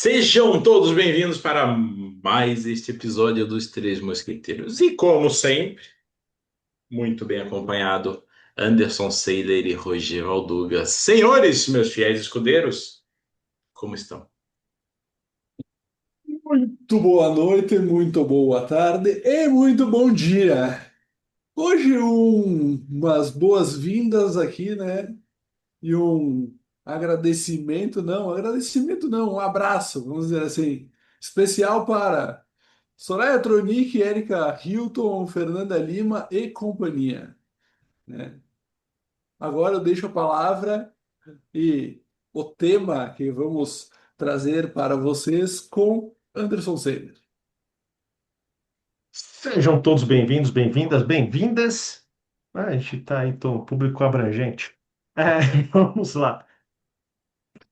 Sejam todos bem-vindos para mais este episódio dos Três Mosqueteiros. E como sempre, muito bem acompanhado, Anderson Seiler e Roger Valduga. Senhores, meus fiéis escudeiros, como estão? Muito boa noite, muito boa tarde e muito bom dia. Hoje umas boas-vindas aqui, né? E um agradecimento não, um abraço, vamos dizer assim, especial para Soraya Tronic, Érica Hilton, Fernanda Lima e companhia, né? Agora eu deixo a palavra e o tema que vamos trazer para vocês com Anderson Seiler. Sejam todos bem-vindos, bem-vindas, bem-vindas. A gente está aí, um público abrangente. Vamos lá.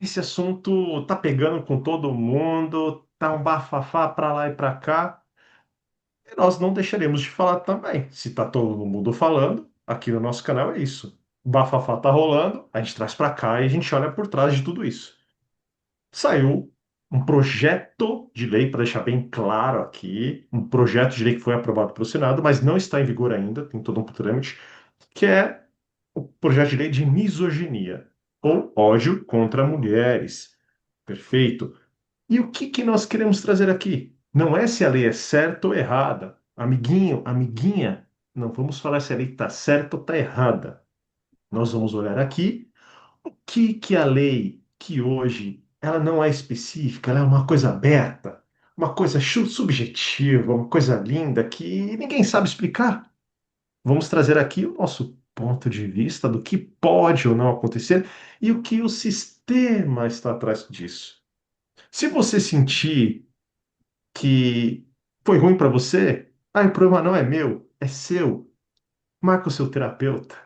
Esse assunto tá pegando com todo mundo, tá um bafafá para lá e para cá. E nós não deixaremos de falar também. Se tá todo mundo falando, aqui no nosso canal é isso. O bafafá tá rolando, a gente traz para cá e a gente olha por trás de tudo isso. Saiu um projeto de lei, para deixar bem claro aqui, um projeto de lei que foi aprovado pelo Senado, mas não está em vigor ainda, tem todo um trâmite, que é o projeto de lei de misoginia, ou ódio contra mulheres. Perfeito. E o que que nós queremos trazer aqui? Não é se a lei é certa ou errada. Amiguinho, amiguinha, não vamos falar se a lei está certa ou está errada. Nós vamos olhar aqui que a lei que hoje ela não é específica, ela é uma coisa aberta, uma coisa subjetiva, uma coisa linda que ninguém sabe explicar. Vamos trazer aqui o nosso ponto de vista do que pode ou não acontecer e o que o sistema está atrás disso. Se você sentir que foi ruim para você, o problema não é meu, é seu. Marca o seu terapeuta.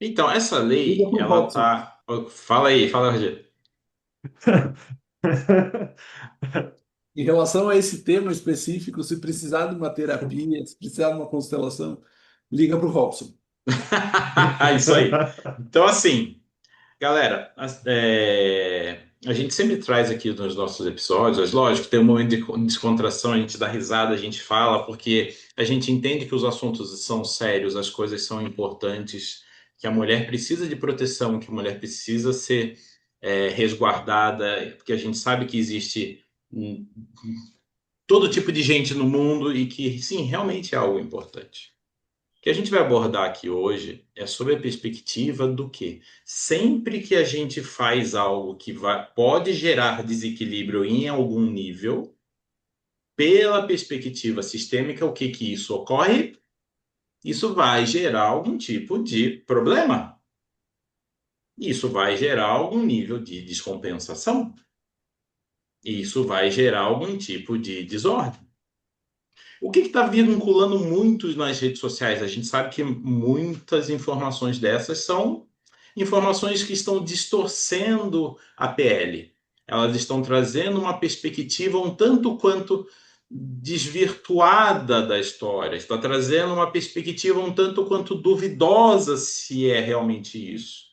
Então, essa Liga lei, para o ela Robson. tá. Fala aí, fala, Roger. Em relação a esse tema específico, se precisar de uma terapia, se precisar de uma constelação, liga para o Robson. Isso aí. Então, assim. Galera, a gente sempre traz aqui nos nossos episódios, lógico, tem um momento de descontração, a gente dá risada, a gente fala, porque a gente entende que os assuntos são sérios, as coisas são importantes, que a mulher precisa de proteção, que a mulher precisa ser resguardada, porque a gente sabe que existe hum, todo tipo de gente no mundo e que, sim, realmente é algo importante. O que a gente vai abordar aqui hoje é sobre a perspectiva do que sempre que a gente faz algo que pode gerar desequilíbrio em algum nível, pela perspectiva sistêmica, o que que isso ocorre? Isso vai gerar algum tipo de problema. Isso vai gerar algum nível de descompensação. Isso vai gerar algum tipo de desordem. O que está vinculando muito nas redes sociais? A gente sabe que muitas informações dessas são informações que estão distorcendo a PL. Elas estão trazendo uma perspectiva um tanto quanto desvirtuada da história, está trazendo uma perspectiva um tanto quanto duvidosa se é realmente isso.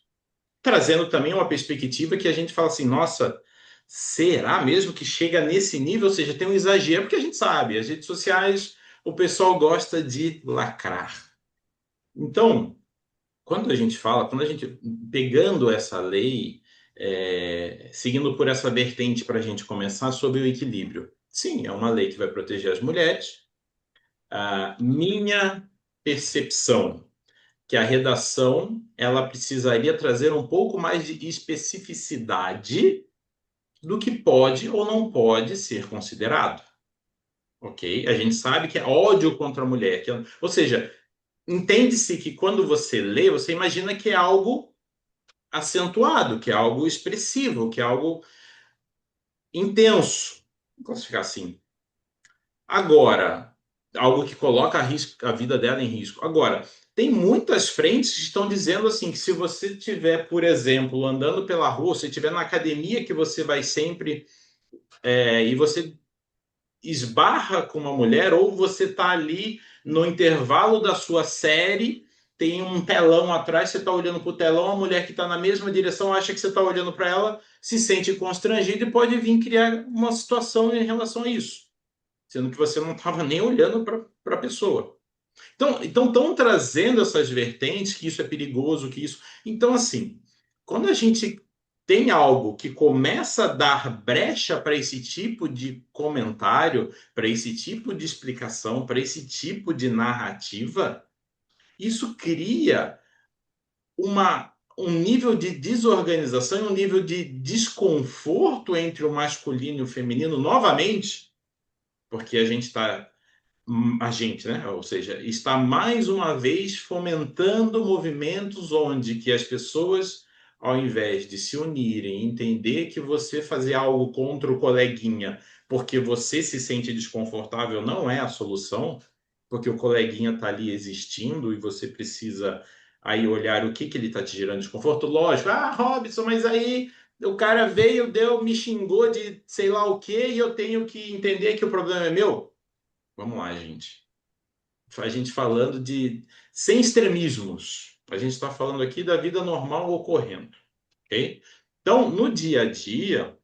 Trazendo também uma perspectiva que a gente fala assim, nossa, será mesmo que chega nesse nível? Ou seja, tem um exagero, porque a gente sabe, as redes sociais, o pessoal gosta de lacrar. Então, quando a gente fala, quando a gente pegando essa lei, seguindo por essa vertente para a gente começar sobre o equilíbrio. Sim, é uma lei que vai proteger as mulheres. A minha percepção que a redação ela precisaria trazer um pouco mais de especificidade do que pode ou não pode ser considerado, ok? A gente sabe que é ódio contra a mulher, ou seja, entende-se que quando você lê, você imagina que é algo acentuado, que é algo expressivo, que é algo intenso, vou classificar assim. Agora, algo que coloca a vida dela em risco. Agora, tem muitas frentes que estão dizendo assim que se você tiver, por exemplo, andando pela rua, se estiver na academia que você vai sempre e você esbarra com uma mulher ou você está ali no intervalo da sua série tem um telão atrás, você está olhando para o telão, a mulher que está na mesma direção acha que você está olhando para ela, se sente constrangida e pode vir criar uma situação em relação a isso, sendo que você não estava nem olhando para a pessoa. Então estão trazendo essas vertentes, que isso é perigoso, que isso. Então, assim, quando a gente tem algo que começa a dar brecha para esse tipo de comentário, para esse tipo de explicação, para esse tipo de narrativa, isso cria um nível de desorganização e um nível de desconforto entre o masculino e o feminino novamente, porque a gente, né? Ou seja, está mais uma vez fomentando movimentos onde que as pessoas, ao invés de se unirem, entender que você fazer algo contra o coleguinha porque você se sente desconfortável não é a solução, porque o coleguinha está ali existindo e você precisa aí olhar o que ele está te gerando desconforto. Lógico, Robson, mas aí o cara veio, me xingou de sei lá o quê e eu tenho que entender que o problema é meu. Vamos lá, gente. A gente falando de sem extremismos. A gente está falando aqui da vida normal ocorrendo, ok? Então, no dia a dia,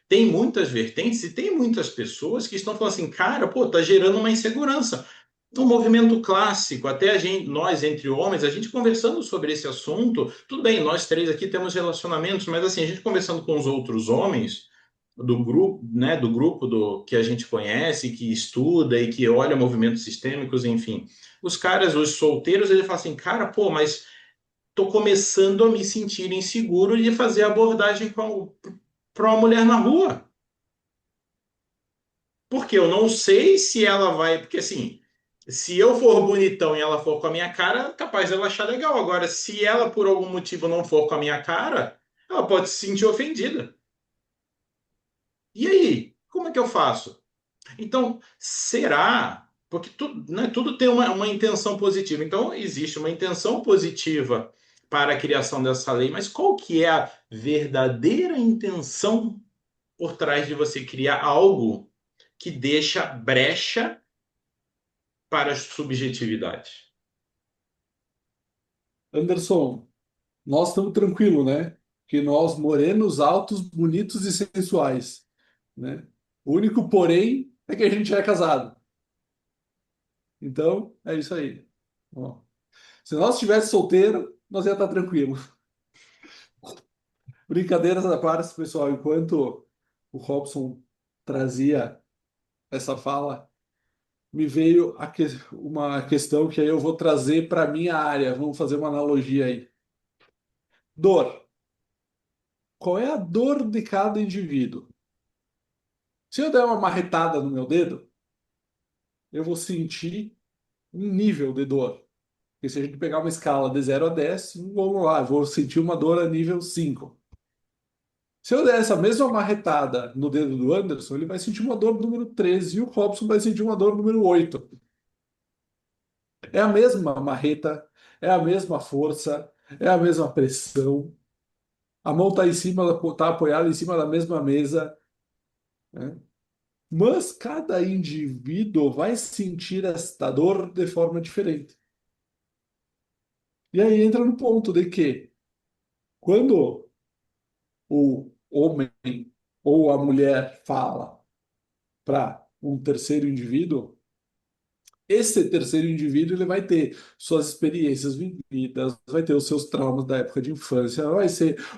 tem muitas vertentes e tem muitas pessoas que estão falando assim, cara, pô, tá gerando uma insegurança. Um movimento clássico, até a gente, nós entre homens, a gente conversando sobre esse assunto, tudo bem, nós três aqui temos relacionamentos, mas assim, a gente conversando com os outros homens, do grupo, né, do grupo do que a gente conhece, que estuda e que olha movimentos sistêmicos, enfim. Os caras, os solteiros, eles falam assim, cara, pô, mas tô começando a me sentir inseguro de fazer abordagem para uma mulher na rua. Porque eu não sei se ela vai, porque assim, se eu for bonitão e ela for com a minha cara, capaz dela achar legal. Agora, se ela por algum motivo não for com a minha cara, ela pode se sentir ofendida. E aí, como é que eu faço? Então, será? Porque tudo, né, tudo tem uma intenção positiva. Então, existe uma intenção positiva para a criação dessa lei, mas qual que é a verdadeira intenção por trás de você criar algo que deixa brecha para as subjetividades? Anderson, nós estamos tranquilos, né? Que nós, morenos, altos, bonitos e sensuais, né? O único porém é que a gente já é casado. Então, é isso aí. Ó, se nós estivéssemos solteiro, nós ia estar tranquilo. Brincadeiras à parte, pessoal, enquanto o Robson trazia essa fala, me veio uma questão que aí eu vou trazer para minha área. Vamos fazer uma analogia aí. Dor. Qual é a dor de cada indivíduo? Se eu der uma marretada no meu dedo, eu vou sentir um nível de dor. Porque se a gente pegar uma escala de 0 a 10, vamos lá, eu vou sentir uma dor a nível 5. Se eu der essa mesma marretada no dedo do Anderson, ele vai sentir uma dor número 13 e o Robson vai sentir uma dor número 8. É a mesma marreta, é a mesma força, é a mesma pressão. A mão está em cima, tá apoiada em cima da mesma mesa, né? Mas cada indivíduo vai sentir esta dor de forma diferente. E aí entra no ponto de que quando o homem ou a mulher fala para um terceiro indivíduo, esse terceiro indivíduo ele vai ter suas experiências vividas, vai ter os seus traumas da época de infância,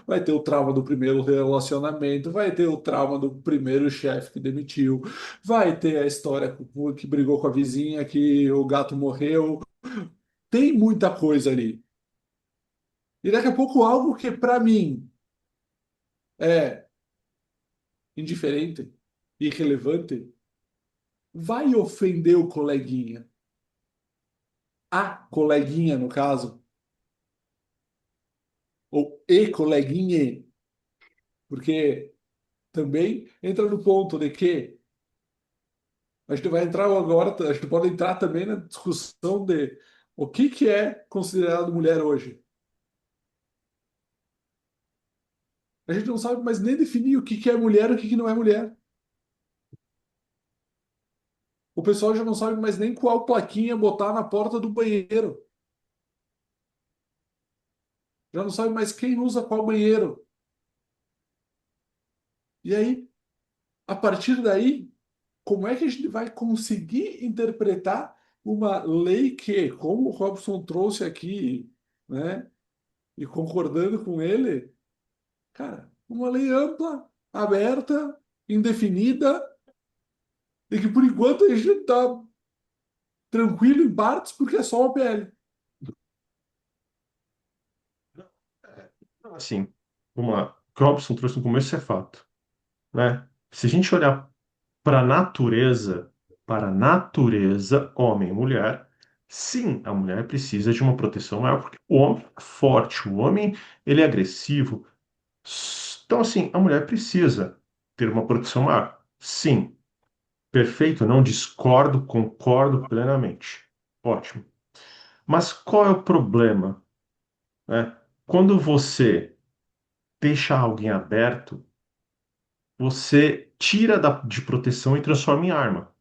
vai ter o trauma do primeiro relacionamento, vai ter o trauma do primeiro chefe que demitiu, vai ter a história que brigou com a vizinha, que o gato morreu. Tem muita coisa ali. E daqui a pouco algo que para mim é indiferente, irrelevante, vai ofender o coleguinha. A coleguinha, no caso, ou e coleguinha, porque também entra no ponto de que a gente vai entrar agora, a gente pode entrar também na discussão de o que é considerado mulher hoje. A gente não sabe mais nem definir o que é mulher e o que não é mulher. O pessoal já não sabe mais nem qual plaquinha botar na porta do banheiro. já não sabe mais quem usa qual banheiro. E aí, a partir daí, como é que a gente vai conseguir interpretar uma lei que, como o Robson trouxe aqui, né, e concordando com ele, cara, uma lei ampla, aberta, indefinida, e que por enquanto a gente está tranquilo em partes porque é só uma PL. Assim, vamos lá. O que o Robson trouxe no começo é fato, né? Se a gente olhar para a natureza, homem e mulher, sim, a mulher precisa de uma proteção maior, porque o homem é forte, o homem, ele é agressivo. Então, assim, a mulher precisa ter uma proteção maior. Sim, perfeito, não discordo, concordo plenamente. Ótimo. Mas qual é o problema, né? Quando você deixa alguém aberto, você tira de proteção e transforma em arma.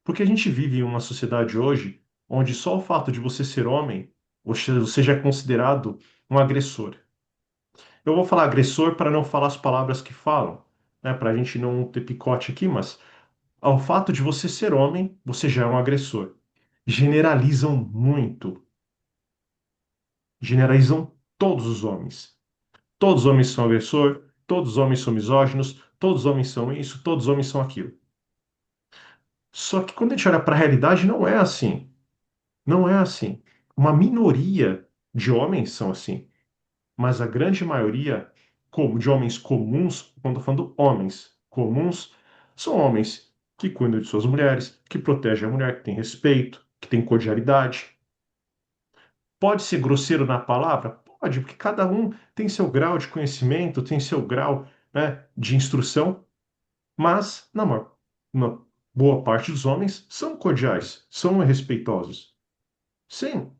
Porque a gente vive em uma sociedade hoje onde só o fato de você ser homem, você já é considerado um agressor. Eu vou falar agressor para não falar as palavras que falam, né? Para a gente não ter picote aqui, mas ao fato de você ser homem, você já é um agressor. Generalizam muito. Generalizam todos os homens. Todos os homens são agressor, todos os homens são misóginos, todos os homens são isso, todos os homens são aquilo. Só que quando a gente olha para a realidade, não é assim. Não é assim. Uma minoria de homens são assim, mas a grande maioria, como de homens comuns, quando estou falando homens comuns, são homens que cuidam de suas mulheres, que protegem a mulher, que têm respeito, que têm cordialidade. Pode ser grosseiro na palavra? Pode, porque cada um tem seu grau de conhecimento, tem seu grau, né, de instrução, mas na boa parte dos homens são cordiais, são respeitosos. Sim,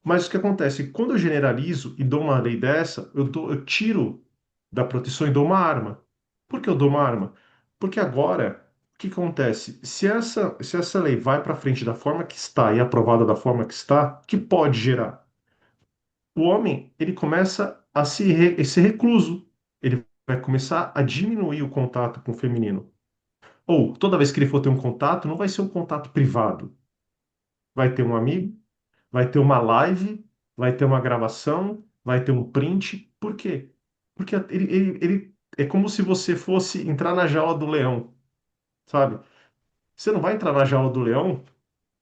mas o que acontece? Quando eu generalizo e dou uma lei dessa, eu tiro da proteção e dou uma arma. Por que eu dou uma arma? Porque agora, o que acontece? Se essa lei vai para frente da forma que está e é aprovada da forma que está, o que pode gerar? O homem, ele começa a ser recluso. Ele vai começar a diminuir o contato com o feminino. Ou, toda vez que ele for ter um contato, não vai ser um contato privado. Vai ter um amigo, vai ter uma live, vai ter uma gravação, vai ter um print. Por quê? Porque ele é como se você fosse entrar na jaula do leão, sabe? Você não vai entrar na jaula do leão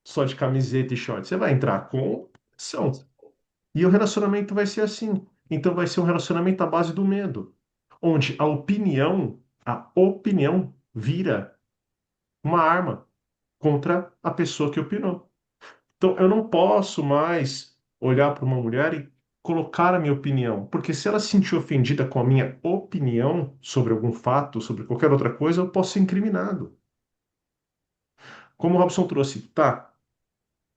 só de camiseta e short, você vai entrar com ação. E o relacionamento vai ser assim. Então vai ser um relacionamento à base do medo, onde a opinião vira uma arma contra a pessoa que opinou. Então, eu não posso mais olhar para uma mulher e colocar a minha opinião, porque se ela se sentir ofendida com a minha opinião sobre algum fato, sobre qualquer outra coisa, eu posso ser incriminado. Como o Robson trouxe, tá,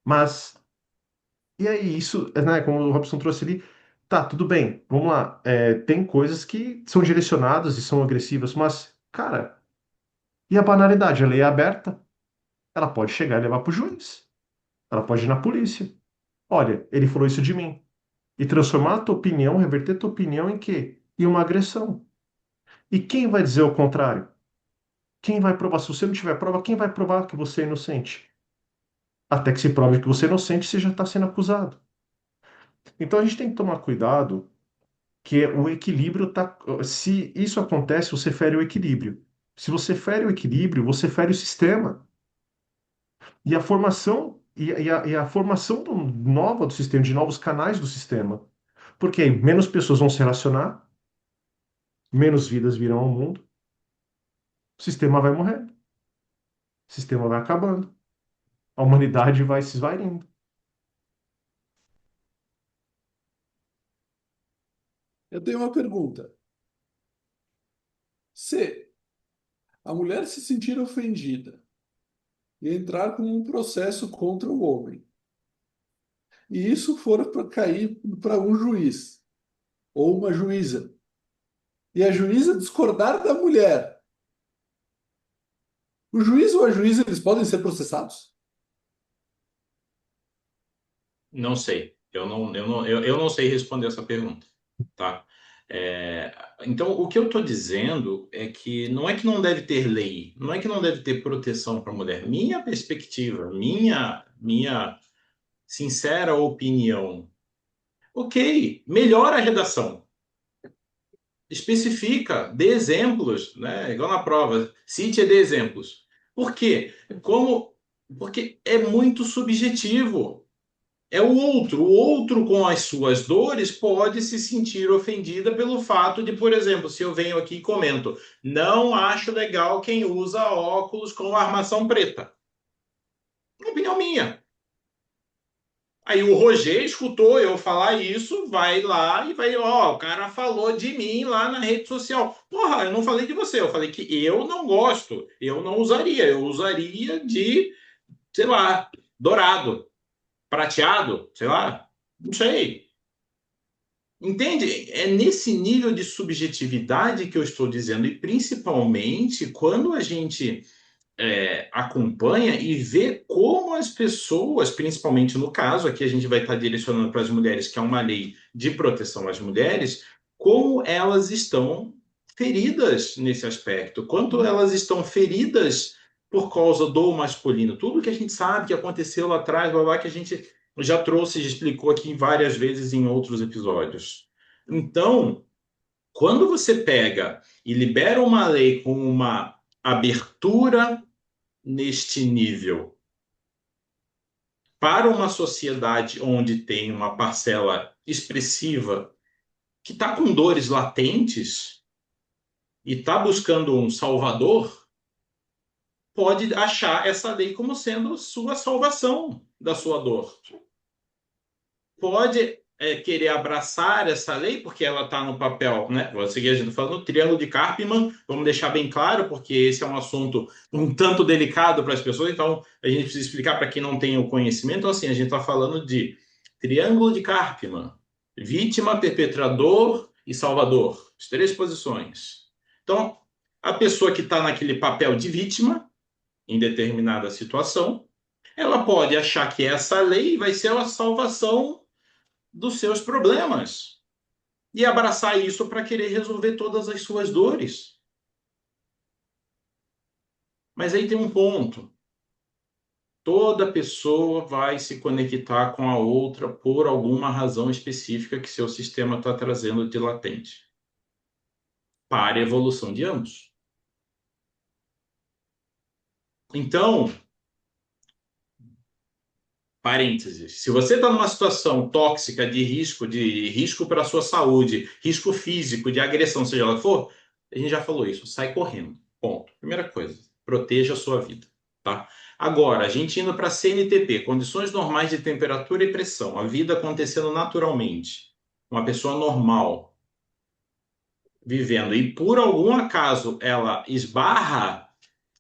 mas e aí isso, né, como o Robson trouxe ali, tá, tudo bem, vamos lá, tem coisas que são direcionadas e são agressivas, mas, cara, e a banalidade? A lei é aberta, ela pode chegar e levar para o juiz, ela pode ir na polícia. Olha, ele falou isso de mim. E transformar a tua opinião, reverter a tua opinião em quê? Em uma agressão. E quem vai dizer o contrário? Quem vai provar? Se você não tiver prova, quem vai provar que você é inocente? Até que se prove que você é inocente, você já está sendo acusado. Então a gente tem que tomar cuidado que o equilíbrio tá. Se isso acontece, você fere o equilíbrio. Se você fere o equilíbrio, você fere o sistema. E a formação e a formação nova do sistema, de novos canais do sistema. Porque aí menos pessoas vão se relacionar, menos vidas virão ao mundo, o sistema vai morrendo, o sistema vai acabando, a humanidade vai se esvaindo. Eu tenho uma pergunta. Se a mulher se sentir ofendida e entrar com um processo contra o homem, e isso for para cair para um juiz ou uma juíza, e a juíza discordar da mulher, o juiz ou a juíza eles podem ser processados? Não sei. Eu não sei responder essa pergunta, tá? É, então, o que eu estou dizendo é que não deve ter lei, não é que não deve ter proteção para a mulher. Minha perspectiva, minha sincera opinião. Ok, melhora a redação. Especifica, dê exemplos, né? Igual na prova, cite e dê exemplos. Por quê? Como? Porque é muito subjetivo. É o outro com as suas dores pode se sentir ofendida pelo fato de, por exemplo, se eu venho aqui e comento, não acho legal quem usa óculos com armação preta. Opinião minha. Aí o Roger escutou eu falar isso, vai lá e vai, ó, o cara falou de mim lá na rede social. Porra, eu não falei de você, eu falei que eu não gosto, eu não usaria, eu usaria de, sei lá, dourado, prateado, sei lá, não sei. Entende? É nesse nível de subjetividade que eu estou dizendo, e principalmente quando a gente acompanha e vê como as pessoas, principalmente no caso, aqui a gente vai estar direcionando para as mulheres, que é uma lei de proteção às mulheres, como elas estão feridas nesse aspecto, quanto elas estão feridas por causa do masculino. Tudo que a gente sabe que aconteceu lá atrás, blá, blá, que a gente já trouxe e explicou aqui várias vezes em outros episódios. Então, quando você pega e libera uma lei com uma abertura neste nível para uma sociedade onde tem uma parcela expressiva que está com dores latentes e está buscando um salvador, pode achar essa lei como sendo sua salvação da sua dor. Pode querer abraçar essa lei, porque ela está no papel, né? Vou seguir a gente falando, o Triângulo de Karpman, vamos deixar bem claro, porque esse é um assunto um tanto delicado para as pessoas, então a gente precisa explicar para quem não tem o conhecimento. Então, assim, a gente está falando de Triângulo de Karpman, vítima, perpetrador e salvador, as três posições. Então, a pessoa que está naquele papel de vítima, em determinada situação, ela pode achar que essa lei vai ser a salvação dos seus problemas e abraçar isso para querer resolver todas as suas dores. Mas aí tem um ponto. Toda pessoa vai se conectar com a outra por alguma razão específica que seu sistema está trazendo de latente para a evolução de ambos. Então, parênteses, se você está numa situação tóxica de risco para a sua saúde, risco físico, de agressão, seja lá for, a gente já falou isso, sai correndo. Ponto. Primeira coisa, proteja a sua vida, tá? Agora, a gente indo para CNTP, condições normais de temperatura e pressão, a vida acontecendo naturalmente, uma pessoa normal vivendo, e por algum acaso ela esbarra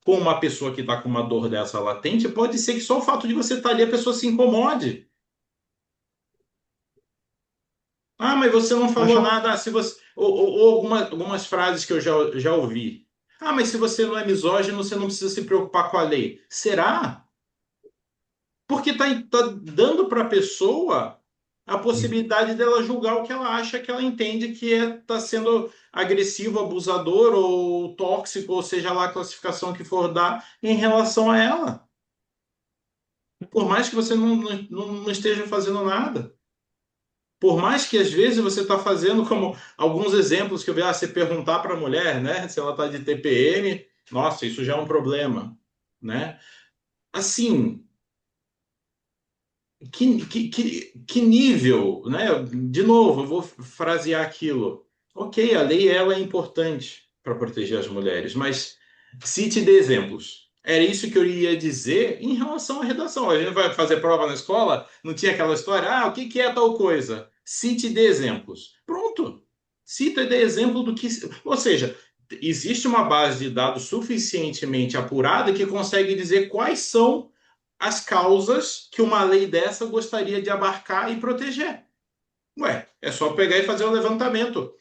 com uma pessoa que está com uma dor dessa latente, pode ser que só o fato de você estar ali a pessoa se incomode. Ah, mas você não falou Acho nada. Se você... ou algumas frases que eu já ouvi. Ah, mas se você não é misógino, você não precisa se preocupar com a lei. Será? Porque tá dando para a pessoa a possibilidade dela julgar o que ela acha que ela entende que está sendo agressivo, abusador ou tóxico, ou seja lá a classificação que for dar em relação a ela. Por mais que você não esteja fazendo nada. Por mais que às vezes você está fazendo como alguns exemplos que eu vi, você perguntar para a mulher, né, se ela está de TPM, nossa, isso já é um problema, né? Assim, que nível, né? De novo, eu vou frasear aquilo. Ok, a lei ela é importante para proteger as mulheres, mas cite de exemplos. Era isso que eu ia dizer em relação à redação. A gente vai fazer prova na escola, não tinha aquela história, o que que é tal coisa? Cite de exemplos. Pronto. Cita de exemplo do que. Ou seja, existe uma base de dados suficientemente apurada que consegue dizer quais são as causas que uma lei dessa gostaria de abarcar e proteger. Ué, é só pegar e fazer o levantamento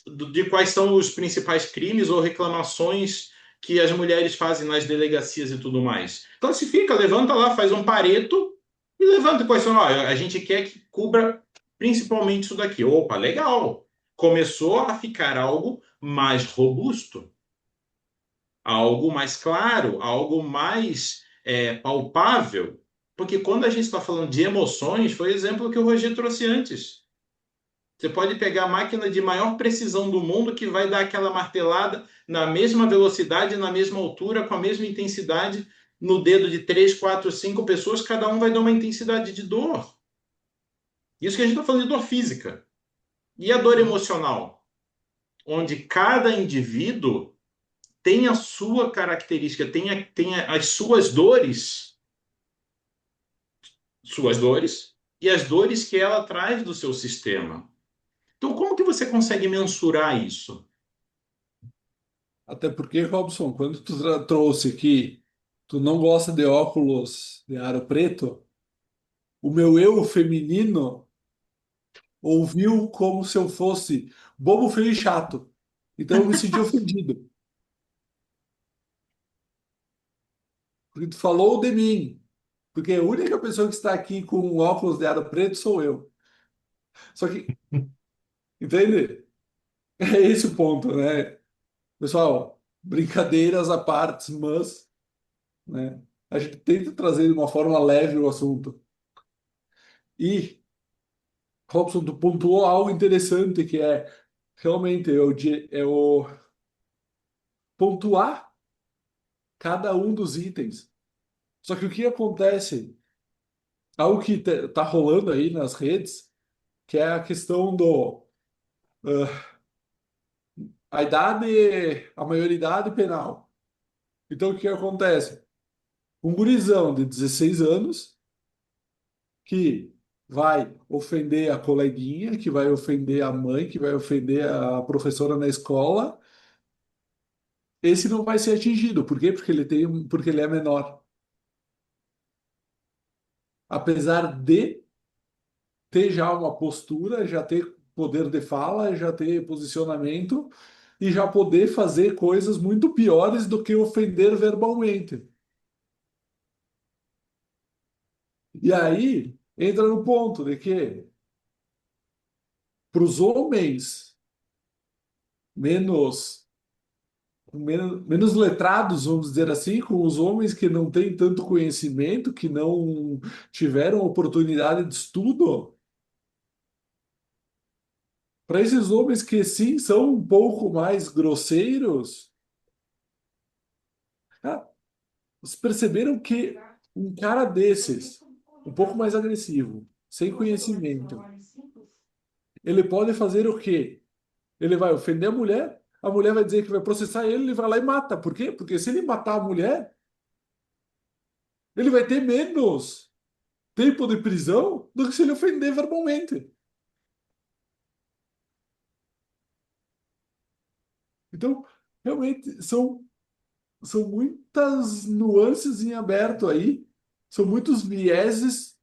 de quais são os principais crimes ou reclamações que as mulheres fazem nas delegacias e tudo mais. Classifica, levanta lá, faz um pareto E levanta quais são, ó, a gente quer que cubra principalmente isso daqui. Opa, legal. Começou a ficar algo mais robusto, algo mais claro, algo mais palpável. Porque quando a gente está falando de emoções, foi o exemplo que o Roger trouxe antes. Você pode pegar a máquina de maior precisão do mundo que vai dar aquela martelada na mesma velocidade, na mesma altura, com a mesma intensidade no dedo de três, quatro, cinco pessoas, cada um vai dar uma intensidade de dor. Isso que a gente está falando de dor física. E a dor emocional? Onde cada indivíduo tem a sua característica, tem as suas dores e as dores que ela traz do seu sistema. Então, como que você consegue mensurar isso? Até porque, Robson, quando tu trouxe que tu não gosta de óculos de aro preto, o meu eu feminino ouviu como se eu fosse bobo, feio e chato. Então eu me senti ofendido. Porque tu falou de mim. Porque a única pessoa que está aqui com óculos de aro preto sou eu. Só que, entende? É esse o ponto, né? Pessoal, brincadeiras à parte, mas, né, a gente tenta trazer de uma forma leve o assunto. E, Robson, tu pontuou algo interessante que é realmente é o pontuar cada um dos itens. Só que o que acontece, algo que tá rolando aí nas redes, que é a questão do a idade, a maioridade penal. Então, o que acontece? Um gurizão de 16 anos que vai ofender a coleguinha, que vai ofender a mãe, que vai ofender a professora na escola, esse não vai ser atingido. Por quê? Porque ele é menor. Apesar de ter já uma postura, já ter poder de fala, já ter posicionamento e já poder fazer coisas muito piores do que ofender verbalmente. E aí entra no ponto de que para os homens menos, menos letrados, vamos dizer assim, com os homens que não têm tanto conhecimento, que não tiveram oportunidade de estudo, para esses homens que sim são um pouco mais grosseiros, ah, vocês perceberam que um cara desses, um pouco mais agressivo, sem conhecimento, ele pode fazer o quê? Ele vai ofender a mulher vai dizer que vai processar ele, ele vai lá e mata. Por quê? Porque se ele matar a mulher, ele vai ter menos tempo de prisão do que se ele ofender verbalmente. Então, realmente, são muitas nuances em aberto aí, são muitos vieses,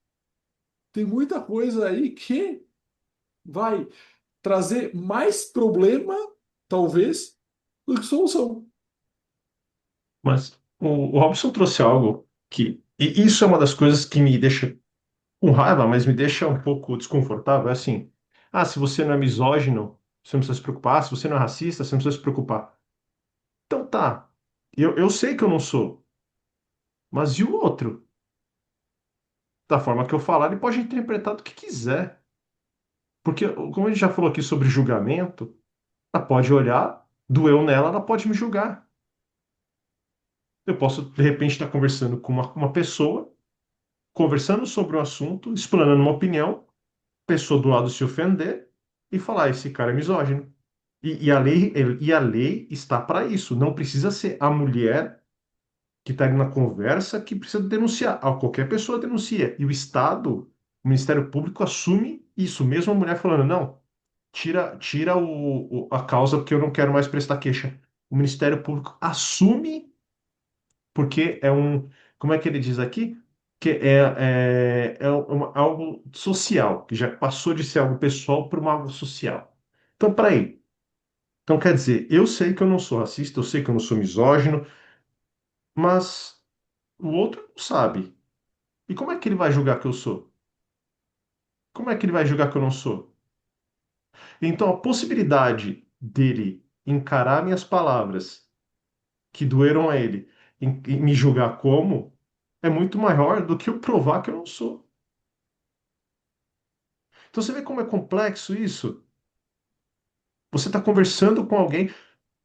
tem muita coisa aí que vai trazer mais problema, talvez, do que solução. Mas o Robson trouxe algo que. E isso é uma das coisas que me deixa com raiva, mas me deixa um pouco desconfortável. É assim: ah, se você não é misógino, você não precisa se preocupar. Se você não é racista, você não precisa se preocupar. Então tá. Eu sei que eu não sou. Mas e o outro? Da forma que eu falar, ele pode interpretar do que quiser. Porque, como a gente já falou aqui sobre julgamento, ela pode olhar, doeu nela, ela pode me julgar. Eu posso, de repente, estar conversando com uma pessoa, conversando sobre um assunto, explanando uma opinião, pessoa do lado se ofender e falar, esse cara é misógino. E a lei está para isso. Não precisa ser a mulher que está ali na conversa que precisa denunciar. Qualquer pessoa denuncia. E o Estado, o Ministério Público assume isso, mesmo a mulher falando, não, tira a causa porque eu não quero mais prestar queixa. O Ministério Público assume porque é um, como é que ele diz aqui? Que algo social, que já passou de ser algo pessoal para algo social. Então, peraí. Então, quer dizer, eu sei que eu não sou racista, eu sei que eu não sou misógino, mas o outro não sabe. E como é que ele vai julgar que eu sou? Como é que ele vai julgar que eu não sou? Então, a possibilidade dele encarar minhas palavras que doeram a ele e me julgar como é muito maior do que eu provar que eu não sou. Então, você vê como é complexo isso? Você está conversando com alguém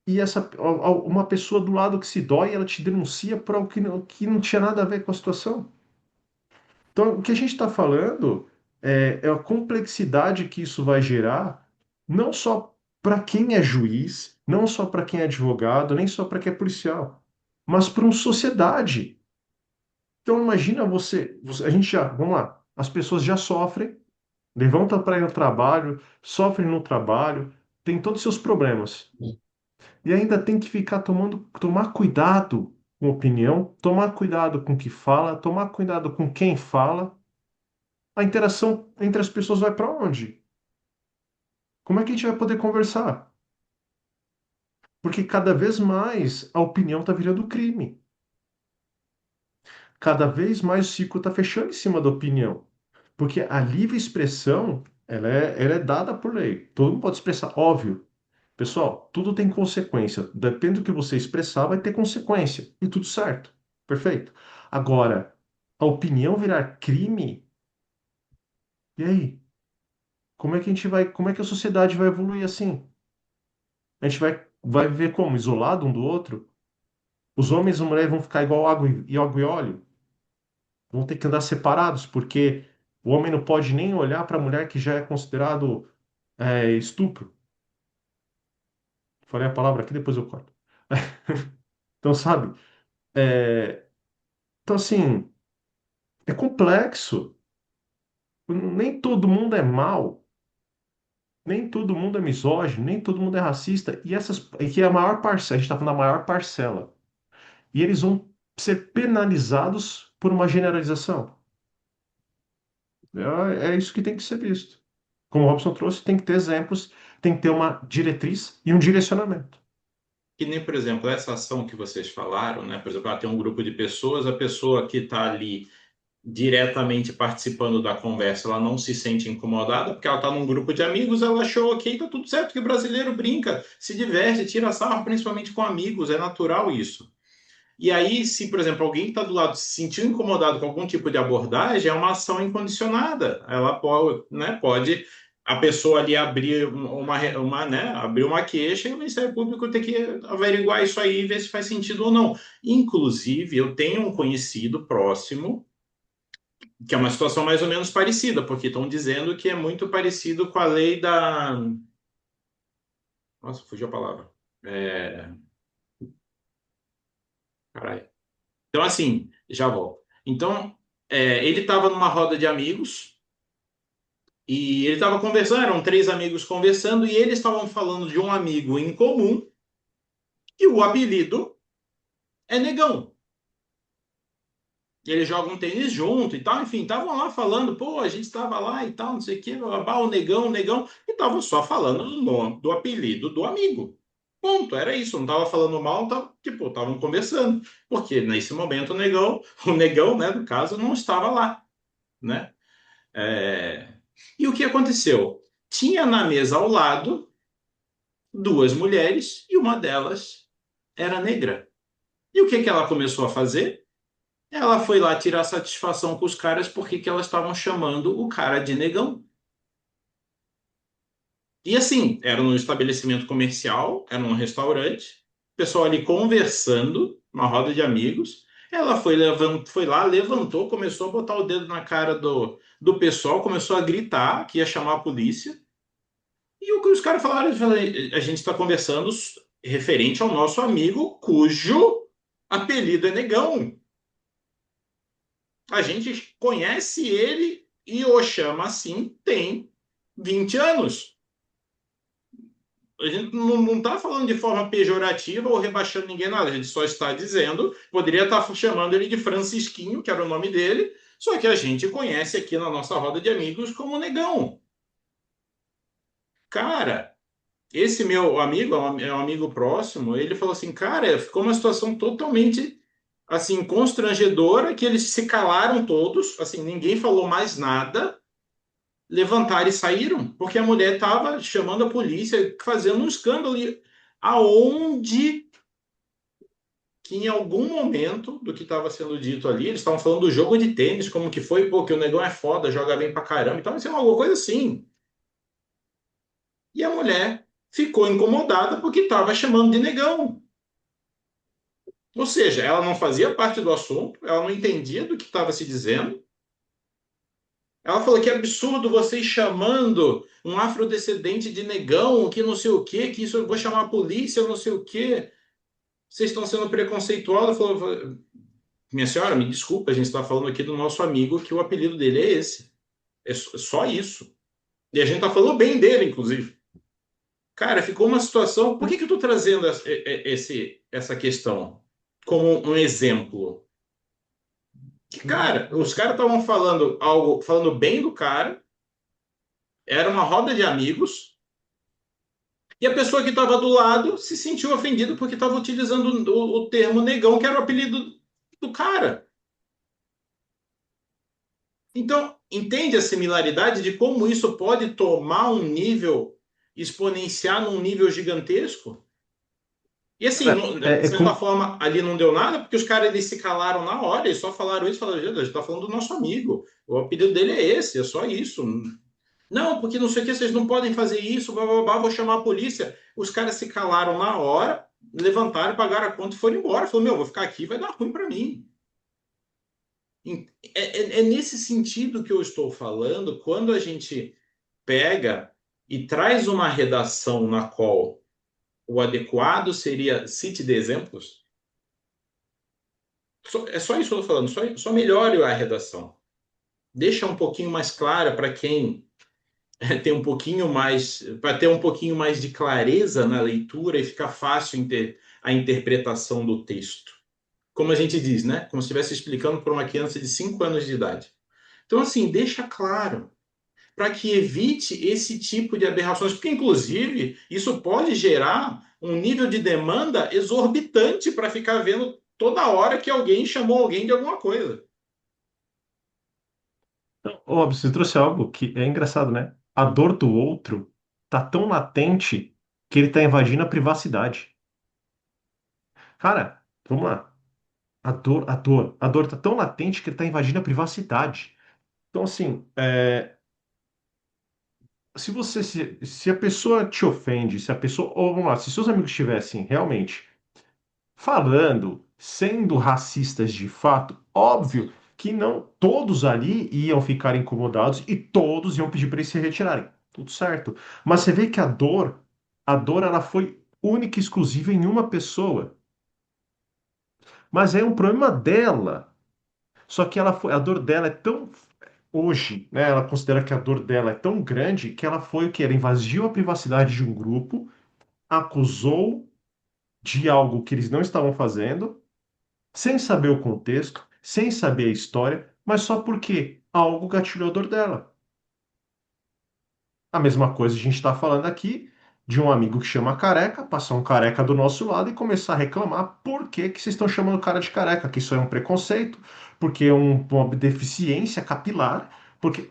e uma pessoa do lado que se dói, ela te denuncia por algo que não tinha nada a ver com a situação. Então, o que a gente está falando é a complexidade que isso vai gerar, não só para quem é juiz, não só para quem é advogado, nem só para quem é policial, mas para uma sociedade. Então, imagina a gente já, vamos lá, as pessoas já sofrem, levantam para ir no trabalho, sofrem no trabalho, tem todos os seus problemas. E ainda tem que ficar tomar cuidado com opinião, tomar cuidado com o que fala, tomar cuidado com quem fala. A interação entre as pessoas vai para onde? Como é que a gente vai poder conversar? Porque cada vez mais a opinião está virando crime. Cada vez mais o ciclo está fechando em cima da opinião. Porque a livre expressão, ela é dada por lei. Todo mundo pode expressar, óbvio. Pessoal, tudo tem consequência. Depende do que você expressar, vai ter consequência. E tudo certo. Perfeito. Agora, a opinião virar crime, e aí? Como é que a sociedade vai evoluir assim? A gente vai viver como? Isolado um do outro? Os homens e as mulheres vão ficar igual água e óleo? Vão ter que andar separados, porque o homem não pode nem olhar para a mulher que já é considerado estupro. Falei a palavra aqui, depois eu corto. Então, sabe? É, então, assim, é complexo. Nem todo mundo é mau, nem todo mundo é misógino, nem todo mundo é racista. E que é a maior parcela, a gente está falando da maior parcela. E eles vão ser penalizados por uma generalização. É isso que tem que ser visto. Como o Robson trouxe, tem que ter exemplos, tem que ter uma diretriz e um direcionamento. Que nem, por exemplo, essa ação que vocês falaram, né? Por exemplo, tem um grupo de pessoas, a pessoa que está ali diretamente participando da conversa, ela não se sente incomodada, porque ela está num grupo de amigos, ela achou ok, tá tudo certo, que o brasileiro brinca, se diverte, tira sarro, principalmente com amigos, é natural isso. E aí, se, por exemplo, alguém que está do lado se sentiu incomodado com algum tipo de abordagem, é uma ação incondicionada. Ela pode, né, pode a pessoa ali abrir né, abrir uma queixa e o Ministério Público tem que averiguar isso aí e ver se faz sentido ou não. Inclusive, eu tenho um conhecido próximo que é uma situação mais ou menos parecida, porque estão dizendo que é muito parecido com a lei da. Nossa, fugiu a palavra. É... Caralho. Então, assim, já volto. Então, ele estava numa roda de amigos e ele estava conversando, eram três amigos conversando e eles estavam falando de um amigo em comum e o apelido é Negão. Eles jogam tênis junto e tal, enfim, estavam lá falando, pô, a gente estava lá e tal, não sei o quê, o Negão, e estavam só falando do nome, do apelido do amigo. Ponto, era isso, não estava falando mal, tava, tipo, estavam conversando, porque nesse momento o Negão, né, no caso, não estava lá, né? É, E o que aconteceu? Tinha na mesa ao lado duas mulheres e uma delas era negra. E o que que ela começou a fazer? Ela foi lá tirar satisfação com os caras porque que elas estavam chamando o cara de negão. E assim, era num estabelecimento comercial, era num restaurante, o pessoal ali conversando, uma roda de amigos. Ela foi lá, levantou, começou a botar o dedo na cara do pessoal, começou a gritar que ia chamar a polícia. E o que os caras falaram, a gente está conversando referente ao nosso amigo cujo apelido é Negão. A gente conhece ele e o chama assim tem 20 anos. A gente não está falando de forma pejorativa ou rebaixando ninguém, nada. A gente só está dizendo, poderia estar chamando ele de Francisquinho, que era o nome dele, só que a gente conhece aqui na nossa roda de amigos como Negão. Cara, esse meu amigo, é um amigo próximo, ele falou assim, cara, ficou uma situação totalmente assim, constrangedora, que eles se calaram todos, assim, ninguém falou mais nada, levantaram e saíram, porque a mulher estava chamando a polícia, fazendo um escândalo, aonde que em algum momento do que estava sendo dito ali, eles estavam falando do jogo de tênis, como que foi, pô, que o negão é foda, joga bem pra caramba, então, assim, alguma coisa assim. E a mulher ficou incomodada porque estava chamando de negão. Ou seja, ela não fazia parte do assunto, ela não entendia do que estava se dizendo. Ela falou que é absurdo vocês chamando um afrodescendente de negão, que não sei o quê, que isso eu vou chamar a polícia, eu não sei o quê. Vocês estão sendo preconceituosos. Ela falou, minha senhora, me desculpa, a gente está falando aqui do nosso amigo que o apelido dele é esse. É só isso. E a gente está falando bem dele, inclusive. Cara, ficou uma situação. Por que que eu estou trazendo essa questão como um exemplo? Que, cara, os caras estavam falando algo, falando bem do cara, era uma roda de amigos, e a pessoa que estava do lado se sentiu ofendida porque estava utilizando o termo negão, que era o apelido do cara. Então, entende a similaridade de como isso pode tomar um nível, exponenciar num nível gigantesco? E assim, Cara, de certa forma, ali não deu nada, porque os caras eles se calaram na hora, eles só falaram isso, falaram, gente, a gente tá falando do nosso amigo. O apelido dele é esse, é só isso. Não, porque não sei o que, vocês não podem fazer isso, blá, blá, blá, vou chamar a polícia. Os caras se calaram na hora, levantaram, pagaram a conta e foram embora. Falou, meu, vou ficar aqui, vai dar ruim para mim. É nesse sentido que eu estou falando, quando a gente pega e traz uma redação na qual o adequado seria cite de exemplos, é só isso que eu estou falando, só melhore a redação. Deixa um pouquinho mais clara para quem ter um pouquinho mais, para ter um pouquinho mais de clareza na leitura e ficar fácil a interpretação do texto. Como a gente diz, né? Como se estivesse explicando para uma criança de 5 anos de idade. Então, assim, deixa claro, para que evite esse tipo de aberrações, porque, inclusive, isso pode gerar um nível de demanda exorbitante para ficar vendo toda hora que alguém chamou alguém de alguma coisa. óbvio, você trouxe algo que é engraçado, né? A dor do outro tá tão latente que ele tá invadindo a privacidade. Cara, vamos lá. A dor tá tão latente que ele tá invadindo a privacidade. Então, assim, se a pessoa te ofende, se a pessoa, ou vamos lá, se seus amigos estivessem realmente falando, sendo racistas de fato, óbvio que não todos ali iam ficar incomodados e todos iam pedir para eles se retirarem. Tudo certo. Mas você vê que a dor ela foi única e exclusiva em uma pessoa. Mas é um problema dela. Só que a dor dela é tão hoje, né, ela considera que a dor dela é tão grande que ela foi o que? Ela invadiu a privacidade de um grupo, acusou de algo que eles não estavam fazendo sem saber o contexto, sem saber a história, mas só porque algo gatilhou a dor dela. A mesma coisa a gente está falando aqui de um amigo que chama careca, passar um careca do nosso lado e começar a reclamar por que que vocês estão chamando o cara de careca, que isso é um preconceito, porque é uma deficiência capilar, porque...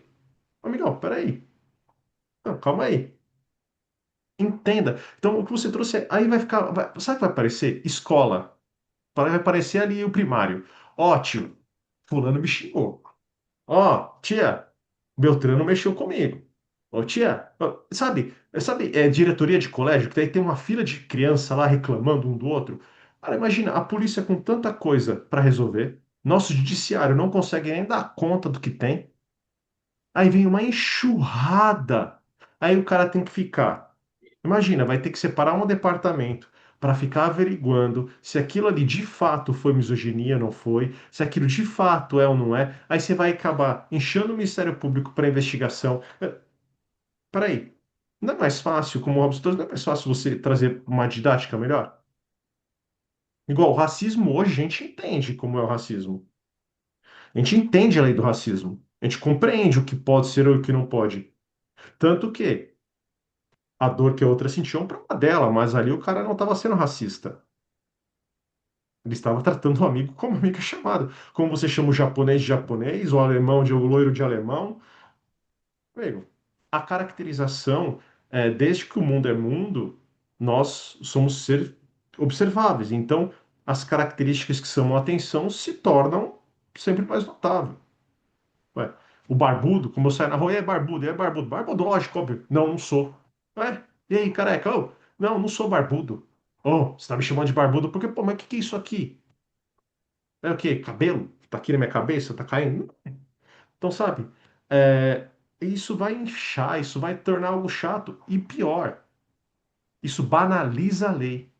Amigão, peraí. Não, calma aí. Entenda. Então, o que você trouxe, aí vai ficar... sabe o que vai aparecer? Escola. Vai aparecer ali o primário. Ótimo. Fulano me xingou. Ó, tia, Beltrano mexeu comigo. Ô, tia, ó, sabe, diretoria de colégio, que daí tem uma fila de criança lá reclamando um do outro. Cara, imagina, a polícia com tanta coisa para resolver, nosso judiciário não consegue nem dar conta do que tem. Aí vem uma enxurrada. Aí o cara tem que ficar. Imagina, vai ter que separar um departamento para ficar averiguando se aquilo ali de fato foi misoginia ou não foi, se aquilo de fato é ou não é. Aí você vai acabar enchendo o Ministério Público para investigação. Peraí, não é mais fácil, como o Robson trouxe, não é mais fácil você trazer uma didática melhor? Igual, o racismo hoje a gente entende como é o racismo. A gente entende a lei do racismo. A gente compreende o que pode ser ou o que não pode. Tanto que a dor que a outra sentiu é um problema dela, mas ali o cara não estava sendo racista. Ele estava tratando o amigo como amigo é chamado. Como você chama o japonês de japonês, o alemão de o loiro de alemão. Amigo, a caracterização, desde que o mundo é mundo, nós somos seres observáveis. Então, as características que chamam a atenção se tornam sempre mais notáveis. Ué, o barbudo, como eu saio na rua, é barbudo, é barbudo. Barbudo, lógico, óbvio. Não, não sou. Ué, e aí, careca? Ô, não, não sou barbudo. Oh, você tá me chamando de barbudo porque, pô, mas o que que é isso aqui? É o quê? Cabelo? Tá aqui na minha cabeça? Tá caindo? Então, sabe, é, isso vai inchar, isso vai tornar algo chato. E pior, isso banaliza a lei.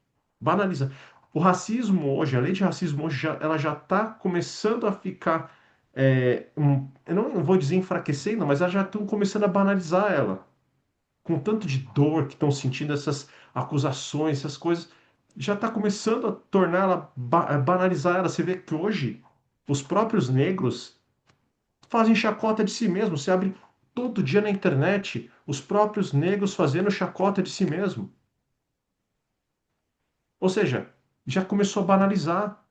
Banaliza. O racismo hoje, a lei de racismo hoje, ela já está começando a ficar, eu não vou dizer enfraquecendo, mas elas já estão começando a banalizar ela. Com tanto de dor que estão sentindo essas acusações, essas coisas, já está começando a torná-la, banalizar ela. Você vê que hoje os próprios negros fazem chacota de si mesmos. Você abre todo dia na internet os próprios negros fazendo chacota de si mesmo. Ou seja, já começou a banalizar,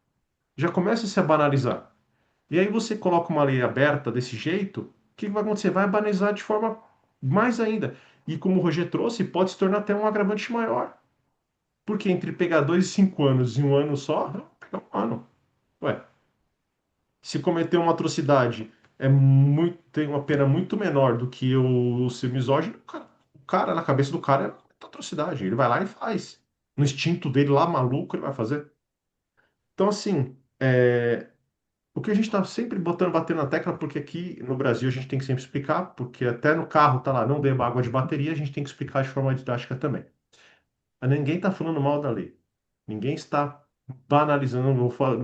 já começa a se banalizar. E aí você coloca uma lei aberta desse jeito, o que vai acontecer? Vai banalizar de forma mais ainda. E como o Roger trouxe, pode se tornar até um agravante maior. Porque entre pegar 2 e 5 anos e um ano só, pegar um ano. Ué, se cometer uma atrocidade tem uma pena muito menor do que o ser misógino, o cara, na cabeça do cara, é uma atrocidade. Ele vai lá e faz. No instinto dele lá, maluco, ele vai fazer. Então, assim, o que a gente está sempre batendo na tecla, porque aqui no Brasil a gente tem que sempre explicar, porque até no carro tá lá, não beba água de bateria, a gente tem que explicar de forma didática também. Mas ninguém está falando mal da lei. Ninguém está banalizando,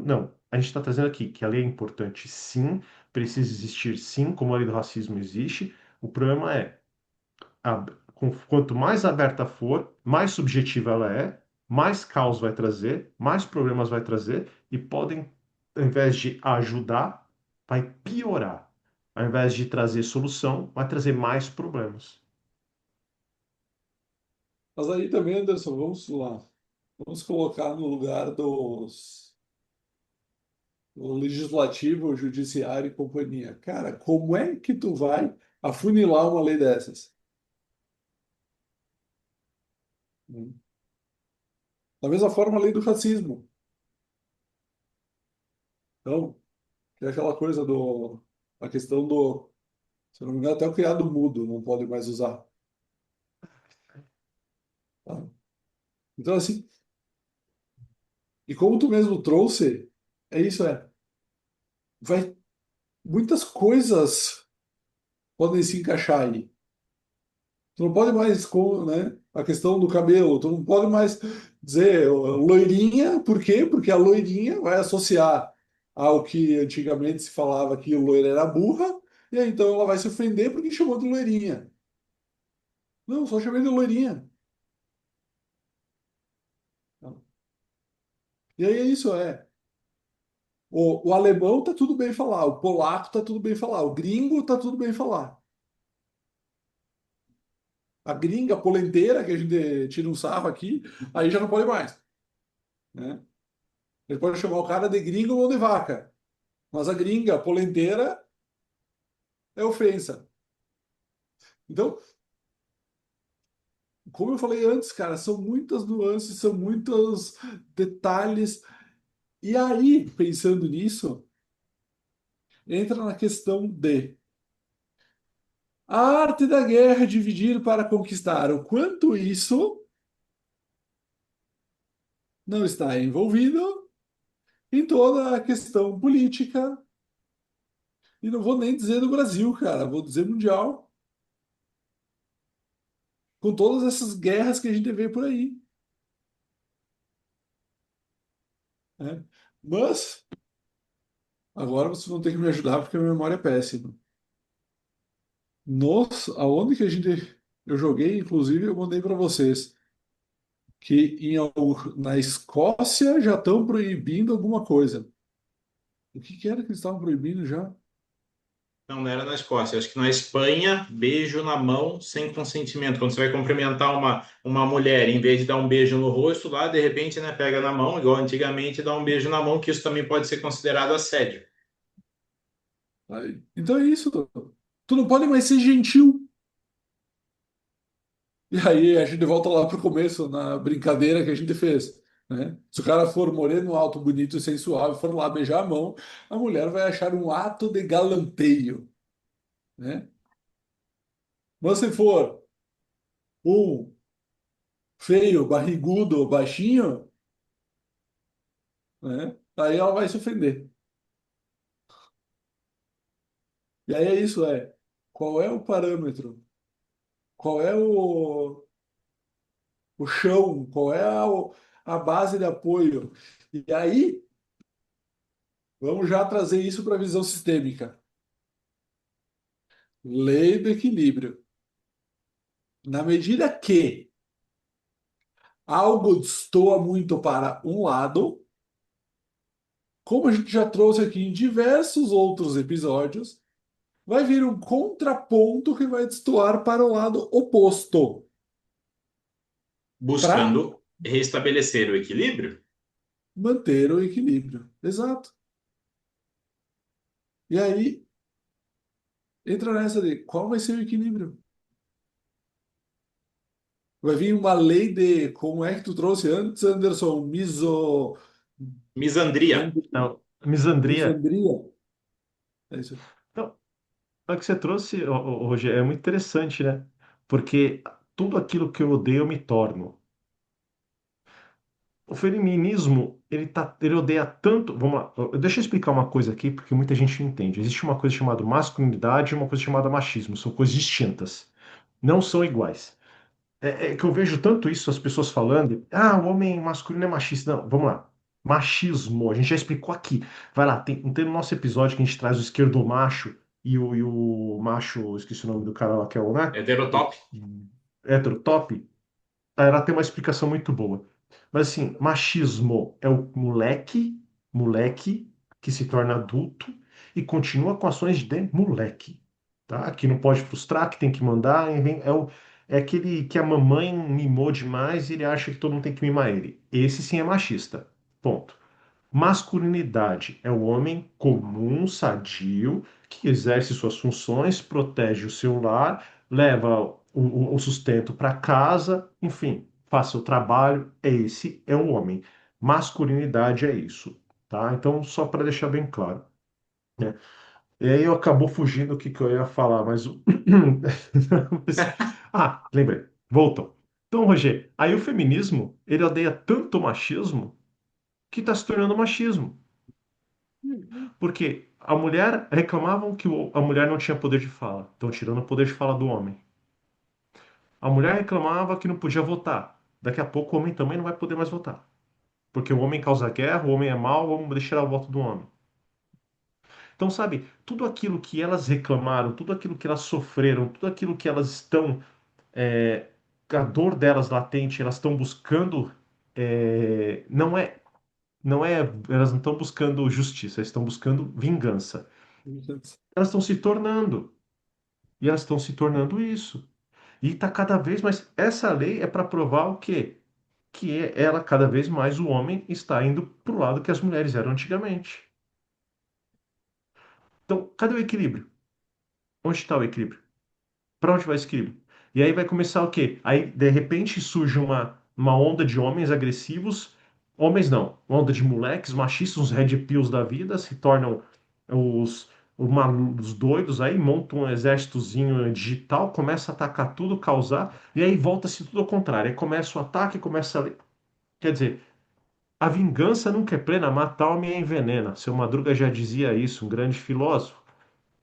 não. A gente está trazendo aqui que a lei é importante, sim, precisa existir, sim, como a lei do racismo existe. O problema é, quanto mais aberta for, mais subjetiva ela é, mais caos vai trazer, mais problemas vai trazer e podem, ao invés de ajudar, vai piorar. Ao invés de trazer solução, vai trazer mais problemas. Mas aí também, Anderson, vamos lá. Vamos colocar no lugar do legislativo, judiciário e companhia. Cara, como é que tu vai afunilar uma lei dessas? Da mesma forma, a lei do racismo. Então, que é aquela coisa a questão se eu não me engano, até o criado mudo não pode mais usar. Tá? Então, assim, e como tu mesmo trouxe, é isso, vai, muitas coisas podem se encaixar aí. Tu não pode mais, né, a questão do cabelo, tu não pode mais dizer loirinha, por quê? Porque a loirinha vai associar ao que antigamente se falava que o loira era burra, e aí então ela vai se ofender porque chamou de loirinha. Não, só chamei de loirinha. E aí é isso, O alemão tá tudo bem falar, o polaco tá tudo bem falar, o gringo tá tudo bem falar. A gringa, a polenteira, que a gente tira um sarro aqui, aí já não pode mais, né? Ele pode chamar o cara de gringo ou de vaca, mas a gringa, a polenteira, é ofensa. Então, como eu falei antes, cara, são muitas nuances, são muitos detalhes. E aí, pensando nisso, entra na questão de a arte da guerra dividir para conquistar. O quanto isso não está envolvido em toda a questão política, e não vou nem dizer do Brasil, cara, vou dizer mundial, com todas essas guerras que a gente vê por aí, né? Mas agora vocês vão ter que me ajudar porque a minha memória é péssima. Nossa, aonde que a gente eu joguei, inclusive eu mandei para vocês que na Escócia já estão proibindo alguma coisa. O que que era que eles estavam proibindo já? Não era na Escócia. Acho que na Espanha, beijo na mão sem consentimento. Quando você vai cumprimentar uma mulher, em vez de dar um beijo no rosto, lá, de repente, né, pega na mão, igual antigamente, dá um beijo na mão, que isso também pode ser considerado assédio. Então é isso. Tu não pode mais ser gentil. E aí a gente volta lá pro começo, na brincadeira que a gente fez, né? Se o cara for moreno, alto, bonito e sensual e for lá beijar a mão, a mulher vai achar um ato de galanteio, né? Mas se for um feio, barrigudo, baixinho, né? Aí ela vai se ofender. E aí é isso, qual é o parâmetro? Qual é o chão? Qual é a base de apoio? E aí, vamos já trazer isso para a visão sistêmica. Lei do equilíbrio. Na medida que algo destoa muito para um lado, como a gente já trouxe aqui em diversos outros episódios, vai vir um contraponto que vai destoar para o lado oposto, para Buscando restabelecer o equilíbrio. manter o equilíbrio. Exato. E aí entra nessa de qual vai ser o equilíbrio? Vai vir uma lei de, como é que tu trouxe antes, Anderson? Misandria. And- Não, misandria. Misandria. É isso. Então, o que você trouxe, Rogério, é muito interessante, né? Porque tudo aquilo que eu odeio eu me torno. O feminismo, ele odeia tanto. Vamos lá, deixa eu explicar uma coisa aqui, porque muita gente não entende. Existe uma coisa chamada masculinidade e uma coisa chamada machismo. São coisas distintas. Não são iguais. É que eu vejo tanto isso, as pessoas falando, o homem masculino é machista. Não, vamos lá. Machismo, a gente já explicou aqui. Vai lá, tem no nosso episódio que a gente traz o esquerdomacho e o macho, esqueci o nome do cara lá, que é o, né? O Heterotop. heterotop. Ela tem uma explicação muito boa. Mas assim, machismo é o moleque que se torna adulto e continua com ações de moleque, tá? Que não pode frustrar, que tem que mandar, é aquele que a mamãe mimou demais e ele acha que todo mundo tem que mimar ele. Esse sim é machista. Ponto. Masculinidade é o homem comum, sadio, que exerce suas funções, protege o seu lar, leva o sustento para casa, enfim, faz seu trabalho. Esse é o homem. Masculinidade é isso, tá? Então, só para deixar bem claro, né? E aí eu acabou fugindo o que eu ia falar, mas. Lembrei. Voltou. Então, Roger, aí o feminismo, ele odeia tanto o machismo que está se tornando machismo. Porque a mulher reclamavam que a mulher não tinha poder de fala. Estão tirando o poder de fala do homem. A mulher reclamava que não podia votar. Daqui a pouco o homem também não vai poder mais votar. Porque o homem causa guerra, o homem é mau, vamos deixar o voto do homem. Então, sabe, tudo aquilo que elas reclamaram, tudo aquilo que elas sofreram, tudo aquilo que elas estão, é, a dor delas latente, elas estão buscando, não é, elas não estão buscando justiça, elas estão buscando vingança. Elas estão se tornando. E elas estão se tornando isso. E está cada vez mais. Essa lei é para provar o quê? Ela, cada vez mais, o homem está indo para o lado que as mulheres eram antigamente. Então, cadê o equilíbrio? Onde está o equilíbrio? Para onde vai esse equilíbrio? E aí vai começar o quê? Aí, de repente, surge uma onda de homens agressivos. Homens não, uma onda de moleques machistas, uns red pills da vida, se tornam os, os doidos aí, montam um exércitozinho digital, começa a atacar tudo, causar, e aí volta-se tudo ao contrário. Aí começa o ataque, começa a. Quer dizer, a vingança nunca é plena, mata a alma e a envenena. Seu Madruga já dizia isso, um grande filósofo.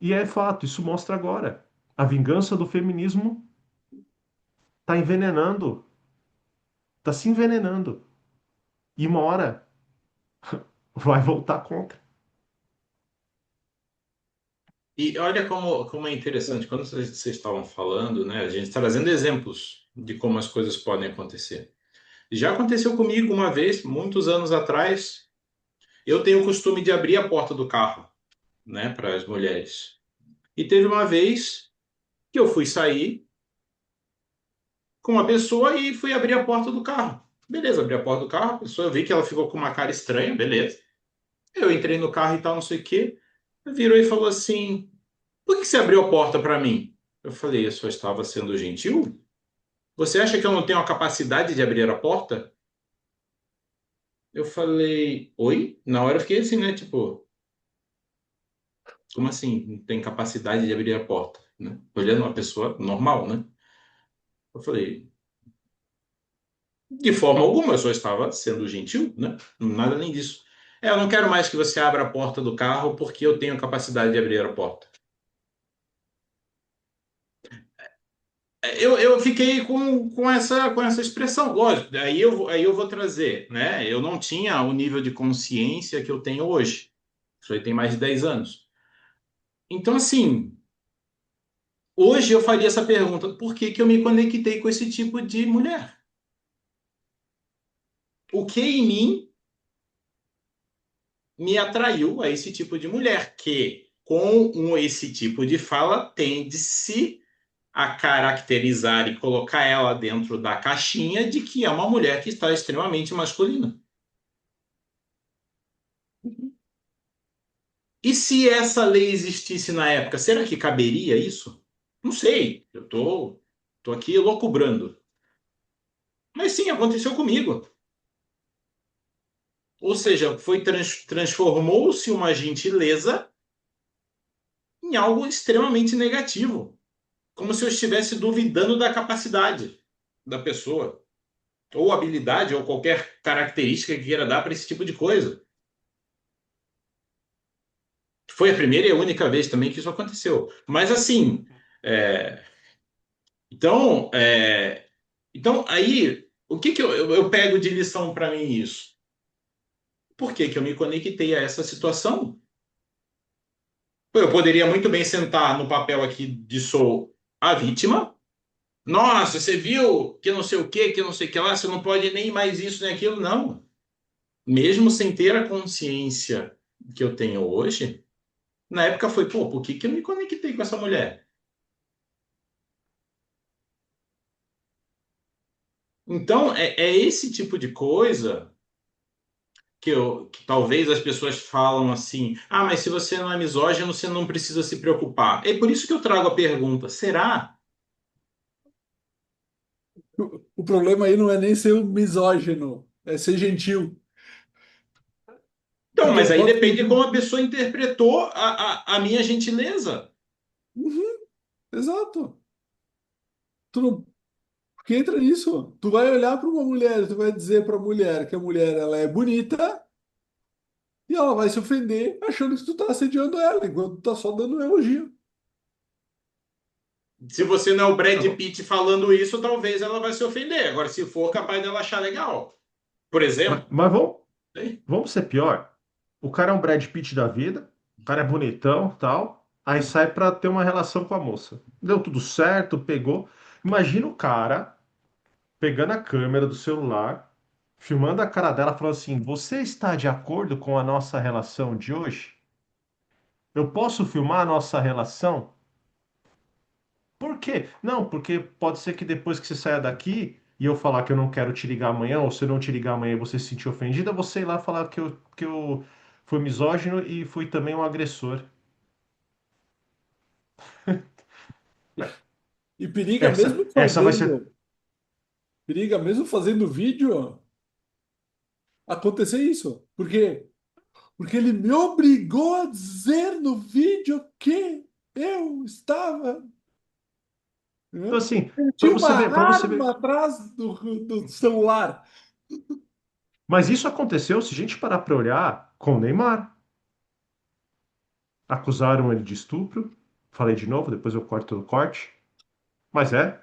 E é fato, isso mostra agora. A vingança do feminismo está envenenando, está se envenenando. E uma hora vai voltar contra. E olha como é interessante, quando vocês estavam falando, né, a gente está trazendo exemplos de como as coisas podem acontecer. Já aconteceu comigo uma vez, muitos anos atrás, eu tenho o costume de abrir a porta do carro, né, para as mulheres. E teve uma vez que eu fui sair com uma pessoa e fui abrir a porta do carro. Beleza, abri a porta do carro, a pessoa, eu vi que ela ficou com uma cara estranha, beleza. Eu entrei no carro e tal, não sei o quê. Virou e falou assim: por que você abriu a porta para mim? Eu falei: eu só estava sendo gentil? Você acha que eu não tenho a capacidade de abrir a porta? Eu falei: oi? Na hora eu fiquei assim, né? Tipo, como assim? Não tem capacidade de abrir a porta, né? Olhando uma pessoa normal, né? Eu falei: de forma alguma, eu só estava sendo gentil, né? Nada além disso. Eu não quero mais que você abra a porta do carro porque eu tenho capacidade de abrir a porta. Eu fiquei com essa expressão, lógico. Aí eu vou trazer, né? Eu não tinha o nível de consciência que eu tenho hoje. Isso aí tem mais de 10 anos. Então, assim, hoje eu faria essa pergunta: por que que eu me conectei com esse tipo de mulher? O que em mim me atraiu a esse tipo de mulher? Que com esse tipo de fala tende-se a caracterizar e colocar ela dentro da caixinha de que é uma mulher que está extremamente masculina. E se essa lei existisse na época, será que caberia isso? Não sei, eu tô aqui loucubrando. Mas sim, aconteceu comigo. Ou seja, transformou-se uma gentileza em algo extremamente negativo, como se eu estivesse duvidando da capacidade da pessoa, ou habilidade, ou qualquer característica que queira dar para esse tipo de coisa. Foi a primeira e a única vez também que isso aconteceu. Mas assim, é, então, então aí, o que que eu pego de lição para mim isso? Por que que eu me conectei a essa situação? Eu poderia muito bem sentar no papel aqui de sou a vítima. Nossa, você viu que não sei o que não sei o que lá, você não pode nem mais isso nem aquilo, não. Mesmo sem ter a consciência que eu tenho hoje, na época foi, pô, por que que eu me conectei com essa mulher? Então, é esse tipo de coisa que talvez as pessoas falam assim: ah, mas se você não é misógino, você não precisa se preocupar. É por isso que eu trago a pergunta: será? O problema aí não é nem ser um misógino, é ser gentil. Então, Porque mas aí pode depende de surgir. como a pessoa interpretou a minha gentileza. Uhum, exato. Tu não, porque entra nisso. Tu vai olhar para uma mulher, tu vai dizer para a mulher que a mulher ela é bonita e ela vai se ofender achando que tu tá assediando ela, enquanto tu tá só dando um elogio. Se você não é o Brad Agora, Pitt falando isso, talvez ela vai se ofender. Agora, se for capaz dela achar legal, por exemplo, mas hein? vamos ser pior. O cara é um Brad Pitt da vida, o cara é bonitão, tal, aí sai pra ter uma relação com a moça. Deu tudo certo, pegou. Imagina o cara pegando a câmera do celular, filmando a cara dela, falando assim: Você está de acordo com a nossa relação de hoje? Eu posso filmar a nossa relação? Por quê? Não, porque pode ser que depois que você saia daqui e eu falar que eu não quero te ligar amanhã, ou se eu não te ligar amanhã e você se sentir ofendida, você ir lá falar que eu fui misógino e fui também um agressor. E periga Essa, mesmo essa vai ser. fazendo, periga mesmo fazendo vídeo acontecer isso. Porque ele me obrigou a dizer no vídeo que eu estava, Então, né? assim, Ele tinha uma para você arma ver. atrás do celular. Mas isso aconteceu, se a gente parar para olhar, com o Neymar. Acusaram ele de estupro. Falei de novo, depois eu corto o corte. Mas é.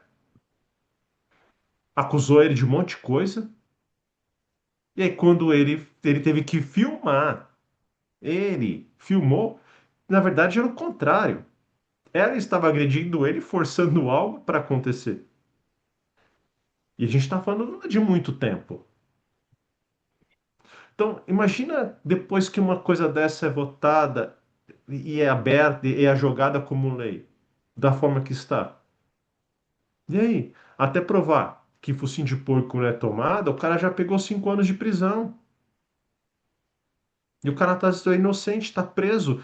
Acusou ele de um monte de coisa. E aí, quando ele teve que filmar, ele filmou, na verdade era o contrário. Ela estava agredindo ele, forçando algo para acontecer. E a gente está falando de muito tempo. Então, imagina depois que uma coisa dessa é votada. e é aberta e é jogada como lei, da forma que está. E aí? Até provar que focinho de porco não é tomada, o cara já pegou 5 anos de prisão. E o cara tá inocente, está preso.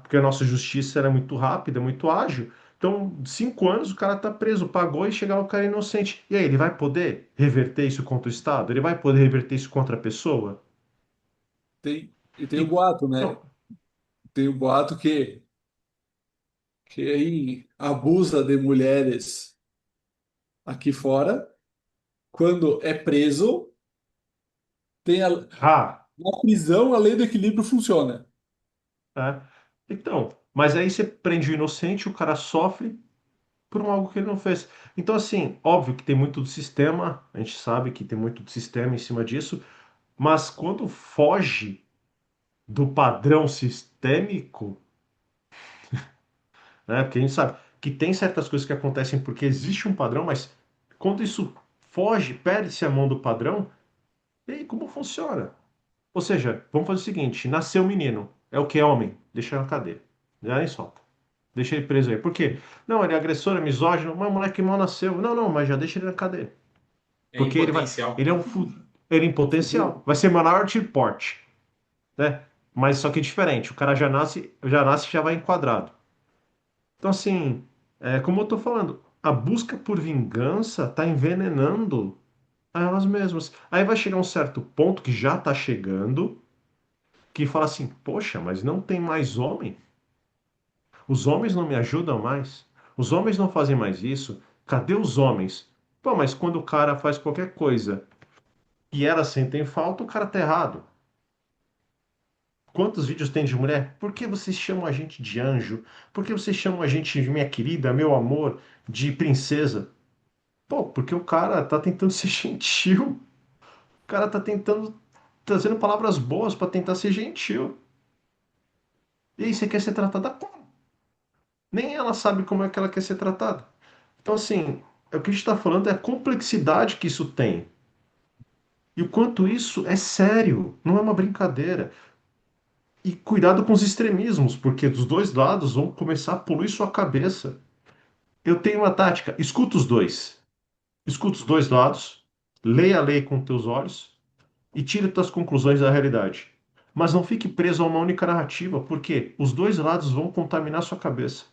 Porque a nossa justiça era muito rápida, muito ágil. Então, 5 anos o cara tá preso, pagou e chegar o cara inocente. E aí, ele vai poder reverter isso contra o Estado? Ele vai poder reverter isso contra a pessoa? E tem o E, boato, né? não, Tem o boato que aí abusa de mulheres aqui fora, quando é preso, ah, na prisão a lei do equilíbrio funciona. é. Então, mas aí você prende o inocente, o cara sofre por algo que ele não fez. Então, assim, óbvio que tem muito do sistema, a gente sabe que tem muito do sistema em cima disso, mas quando foge do padrão sistêmico, né? Porque a gente sabe que tem certas coisas que acontecem porque existe um padrão, mas quando isso foge, perde-se a mão do padrão, e aí como funciona? Ou seja, vamos fazer o seguinte: nasceu um menino, é o que é homem, deixa ele na cadeia, já nem solta. Deixa ele preso aí. Por quê? Não, ele é agressor, é misógino, mas o moleque mal nasceu. Não, não, mas já deixa ele na cadeia. É em Porque potencial. ele é um, ele é em potencial. Vai ser menor de porte, né? Mas só que é diferente. O cara já nasce e já vai enquadrado. Então, assim, como eu tô falando, a busca por vingança tá envenenando a elas mesmas. Aí vai chegar um certo ponto que já tá chegando, que fala assim: poxa, mas não tem mais homem? Os homens não me ajudam mais? Os homens não fazem mais isso? Cadê os homens? Pô, mas quando o cara faz qualquer coisa e elas sentem falta, o cara tá errado. Quantos vídeos tem de mulher? Por que vocês chamam a gente de anjo? Por que vocês chamam a gente de minha querida, meu amor, de princesa? Pô, porque o cara tá tentando ser gentil. O cara tá tentando, trazendo palavras boas pra tentar ser gentil. E aí, você quer ser tratada como? Nem ela sabe como é que ela quer ser tratada. Então, assim, o que a gente tá falando é a complexidade que isso tem. E o quanto isso é sério, não é uma brincadeira. E cuidado com os extremismos, porque dos dois lados vão começar a poluir sua cabeça. Eu tenho uma tática: escuta os dois. Escuta os dois lados, leia a lei com teus olhos e tire tuas conclusões da realidade. Mas não fique preso a uma única narrativa, porque os dois lados vão contaminar sua cabeça.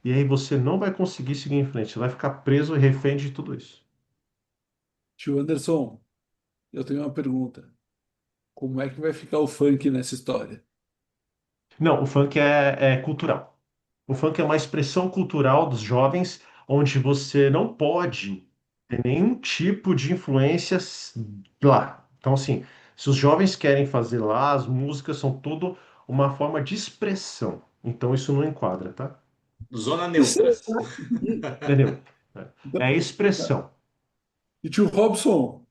E aí você não vai conseguir seguir em frente, você vai ficar preso e refém de tudo isso. Tio Anderson, eu tenho uma pergunta. Como é que vai ficar o funk nessa história? Não, o funk é cultural. O funk é uma expressão cultural dos jovens, onde você não pode ter nenhum tipo de influência lá. Então, assim, se os jovens querem fazer lá, as músicas são tudo uma forma de expressão. Então, isso não enquadra, tá? Zona E neutra. será que- Entendeu? É Então, expressão. e tio Robson,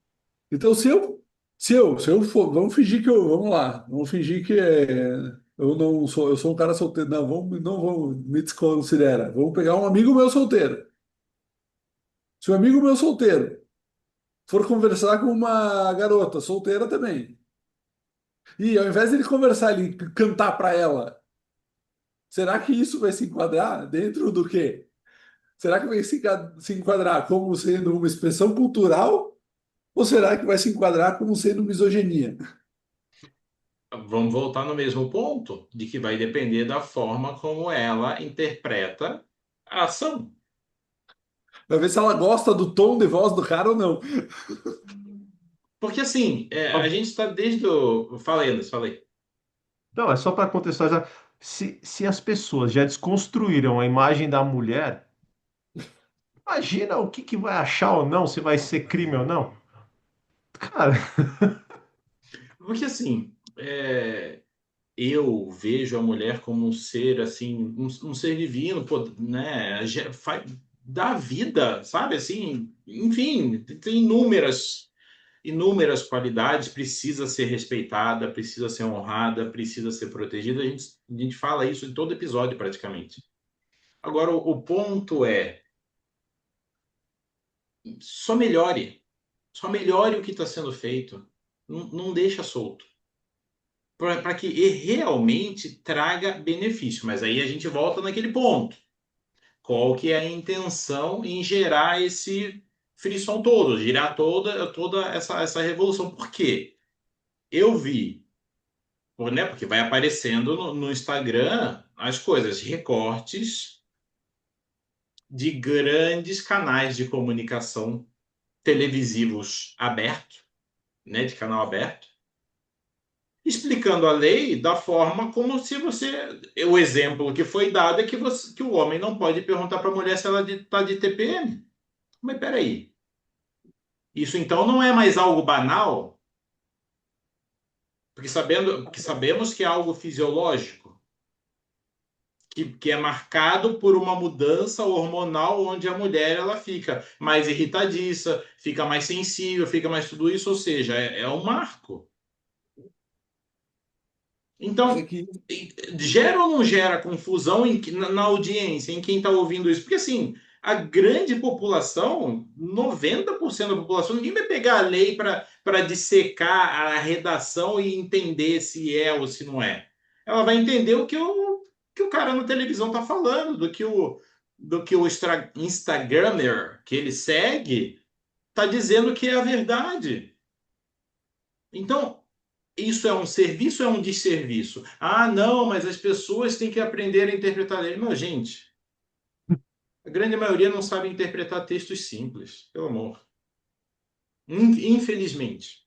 então se eu for, vamos fingir que eu, vamos lá, vamos fingir que eu não sou, eu sou um cara solteiro, não vamos me desconsidera. Vamos pegar um amigo meu solteiro. Se um amigo meu solteiro for conversar com uma garota solteira também, e ao invés de ele conversar, ele cantar para ela, será que isso vai se enquadrar dentro do quê? Será que vai se enquadrar como sendo uma expressão cultural ou será que vai se enquadrar como sendo misoginia? Vamos voltar no mesmo ponto, de que vai depender da forma como ela interpreta a ação. Vai ver se ela gosta do tom de voz do cara ou não. Porque assim, a gente está desde o. Falei, Anderson, falei. Não, é só para contextualizar. Se as pessoas já desconstruíram a imagem da mulher, imagina o que vai achar ou não, se vai ser crime ou não. Cara, Porque assim, eu vejo a mulher como um ser assim, um ser divino, pô, né? Dá vida, sabe? Assim, enfim, tem inúmeras qualidades, precisa ser respeitada, precisa ser honrada, precisa ser protegida. A gente fala isso em todo episódio, praticamente. Agora, o ponto é, só melhore. Só melhore o que está sendo feito. Não, não deixa solto. para que realmente traga benefício. Mas aí a gente volta naquele ponto. Qual que é a intenção em gerar esse frisson todo, girar toda essa revolução? Por quê? Eu vi, né, porque vai aparecendo no Instagram as coisas, recortes de grandes canais de comunicação televisivos abertos, né, de canal aberto, explicando a lei da forma como se você. O exemplo que foi dado é que o homem não pode perguntar para a mulher se ela está de TPM. Mas peraí, isso então não é mais algo banal? Porque sabemos que é algo fisiológico, que é marcado por uma mudança hormonal onde a mulher ela fica mais irritadiça, fica mais sensível, fica mais tudo isso, ou seja, é um marco. Mas é Então, que gera ou não gera confusão na audiência, em quem está ouvindo isso? Porque, assim, a grande população, 90% da população, ninguém vai pegar a lei para dissecar a redação e entender se é ou se não é. Ela vai entender que o cara na televisão está falando, do que o Instagrammer que ele segue está dizendo que é a verdade. Então, isso é um serviço ou é um desserviço? Ah, não, mas as pessoas têm que aprender a interpretar a lei. Meu, gente, a grande maioria não sabe interpretar textos simples, pelo amor. Infelizmente.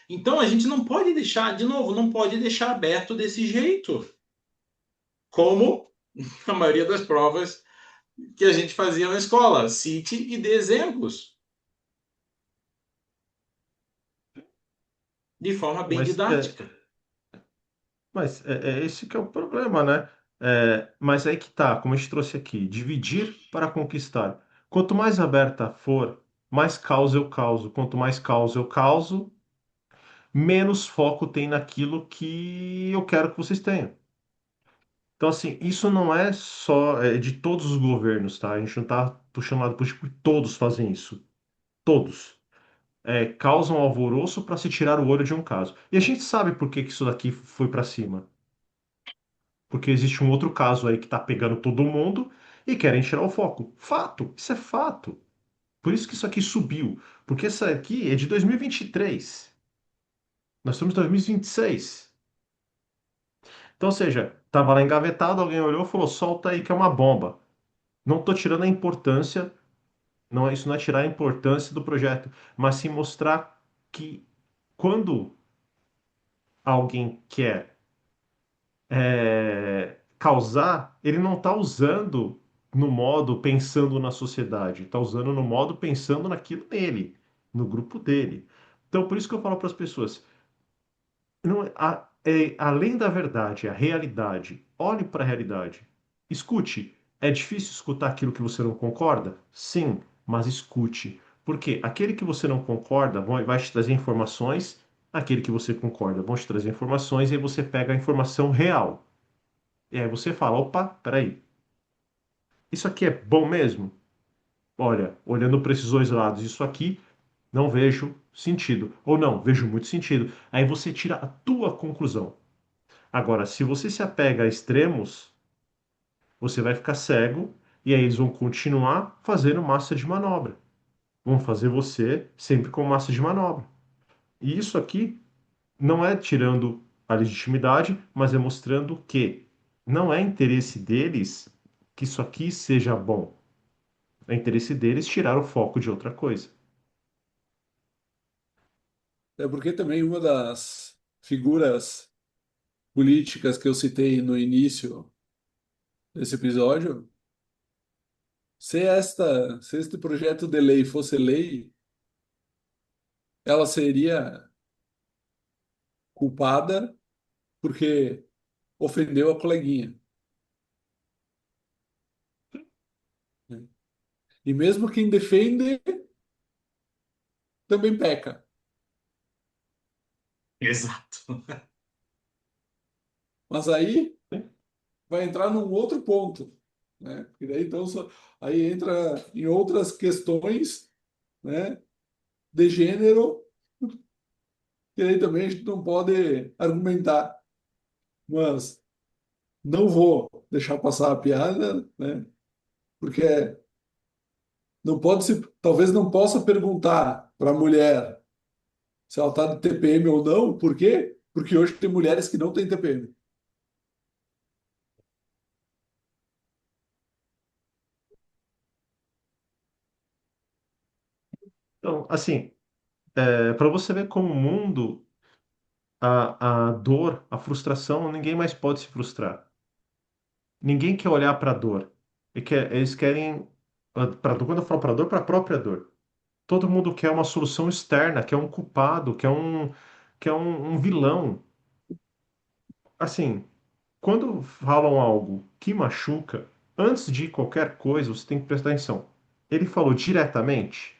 Então a gente não pode deixar, de novo, não pode deixar aberto desse jeito. Como a maioria das provas que a gente fazia na escola. Cite e dê exemplos. De forma bem Mas, didática. mas esse que é o problema, né? Mas aí que tá, como a gente trouxe aqui, dividir para conquistar. Quanto mais aberta for, mais caos eu causo. Quanto mais caos eu causo, menos foco tem naquilo que eu quero que vocês tenham. Então, assim, isso não é só de todos os governos, tá? A gente não tá puxando lado político, porque todos fazem isso. Todos. Causam alvoroço para se tirar o olho de um caso. E a gente sabe por que que isso daqui foi para cima. Porque existe um outro caso aí que tá pegando todo mundo e querem tirar o foco. Fato, isso é fato. Por isso que isso aqui subiu. Porque essa aqui é de 2023. Nós estamos em 2026. Então, ou seja, tava lá engavetado, alguém olhou e falou: solta aí que é uma bomba. Não estou tirando a importância, não, isso não é tirar a importância do projeto, mas sim mostrar que quando alguém quer causar, ele não está usando no modo pensando na sociedade, está usando no modo pensando naquilo dele, no grupo dele. Então, por isso que eu falo para as pessoas, não, além da verdade, a realidade, olhe para a realidade. Escute. É difícil escutar aquilo que você não concorda? Sim, mas escute. Porque aquele que você não concorda vai te trazer informações, aquele que você concorda vão te trazer informações, e aí você pega a informação real. E aí você fala: opa, peraí, isso aqui é bom mesmo? Olha, olhando para esses dois lados, isso aqui não vejo sentido. Ou não, vejo muito sentido. Aí você tira a tua conclusão. Agora, se você se apega a extremos, você vai ficar cego e aí eles vão continuar fazendo massa de manobra. Vão fazer você sempre com massa de manobra. E isso aqui não é tirando a legitimidade, mas é mostrando que não é interesse deles que isso aqui seja bom. É interesse deles tirar o foco de outra coisa. é porque também uma das figuras políticas que eu citei no início desse episódio, se este projeto de lei fosse lei, ela seria culpada porque ofendeu a coleguinha, né? E mesmo quem defende também peca. Exato. Mas aí Né? vai entrar num outro ponto, né? Porque daí então aí entra em outras questões, né, de gênero que aí também a gente não pode argumentar, mas não vou deixar passar a piada, né? Porque não pode se, talvez não possa perguntar para a mulher se ela está de TPM ou não. Por quê? Porque hoje tem mulheres que não têm TPM. Então, assim, para você ver como o mundo, a dor, a frustração, ninguém mais pode se frustrar. Ninguém quer olhar para a dor. Eles querem, para dor, quando eu falo para dor, para a própria dor. Todo mundo quer uma solução externa, quer um culpado, quer um vilão. Assim, quando falam algo que machuca, antes de qualquer coisa, você tem que prestar atenção. Ele falou diretamente?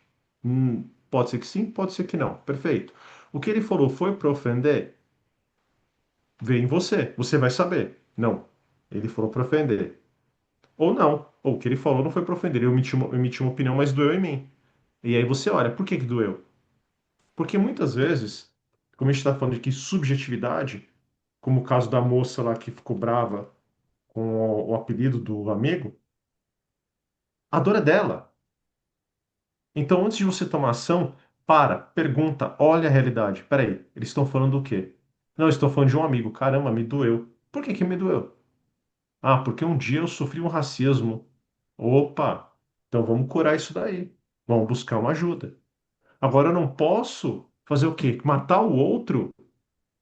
Pode ser que sim, pode ser que não. Perfeito. O que ele falou foi para ofender? Vê em você. Você vai saber. Não. Ele falou para ofender. Ou não. Ou o que ele falou não foi para ofender. Eu emiti uma opinião, mas doeu em mim. E aí você olha, por que que doeu? Porque muitas vezes, como a gente está falando aqui, subjetividade, como o caso da moça lá que ficou brava com o apelido do amigo, a dor é dela. Então, antes de você tomar ação, para, pergunta, olha a realidade. Peraí, eles estão falando do quê? Não, eles estão falando de um amigo. Caramba, me doeu. Por que que me doeu? Ah, porque um dia eu sofri um racismo. Opa, então vamos curar isso daí. Vamos buscar uma ajuda. Agora eu não posso fazer o quê? Matar o outro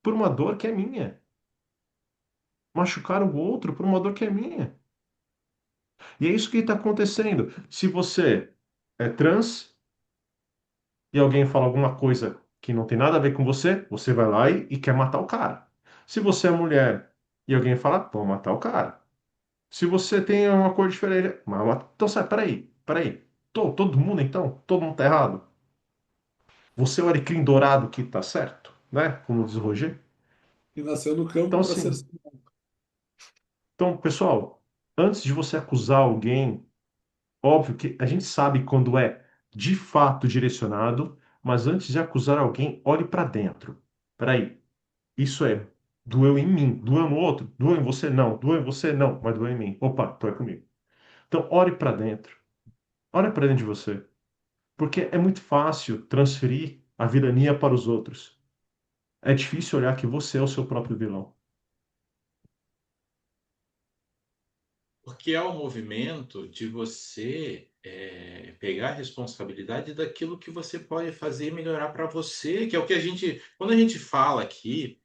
por uma dor que é minha. Machucar o outro por uma dor que é minha. E é isso que está acontecendo. Se você é trans e alguém fala alguma coisa que não tem nada a ver com você, você vai lá e quer matar o cara. Se você é mulher e alguém fala, vou matar o cara. Se você tem uma cor diferente, então sai, peraí. Todo mundo então? Todo mundo tá errado? Você é o alecrim dourado que tá certo, né? Como diz o Roger. Que nasceu no Então, campo para ser. assim, então, pessoal, antes de você acusar alguém, óbvio que a gente sabe quando é de fato direcionado, mas antes de acusar alguém, olhe para dentro. Peraí, isso doeu em mim, doeu no outro, doeu em você não, doeu em você não, mas doeu em mim. Opa, doeu comigo. Então, olhe para dentro. Olhe para dentro de você, porque é muito fácil transferir a vilania para os outros. É difícil olhar que você é o seu próprio vilão. Porque é o movimento de você pegar a responsabilidade daquilo que você pode fazer e melhorar para você, que é o que a gente, quando a gente fala aqui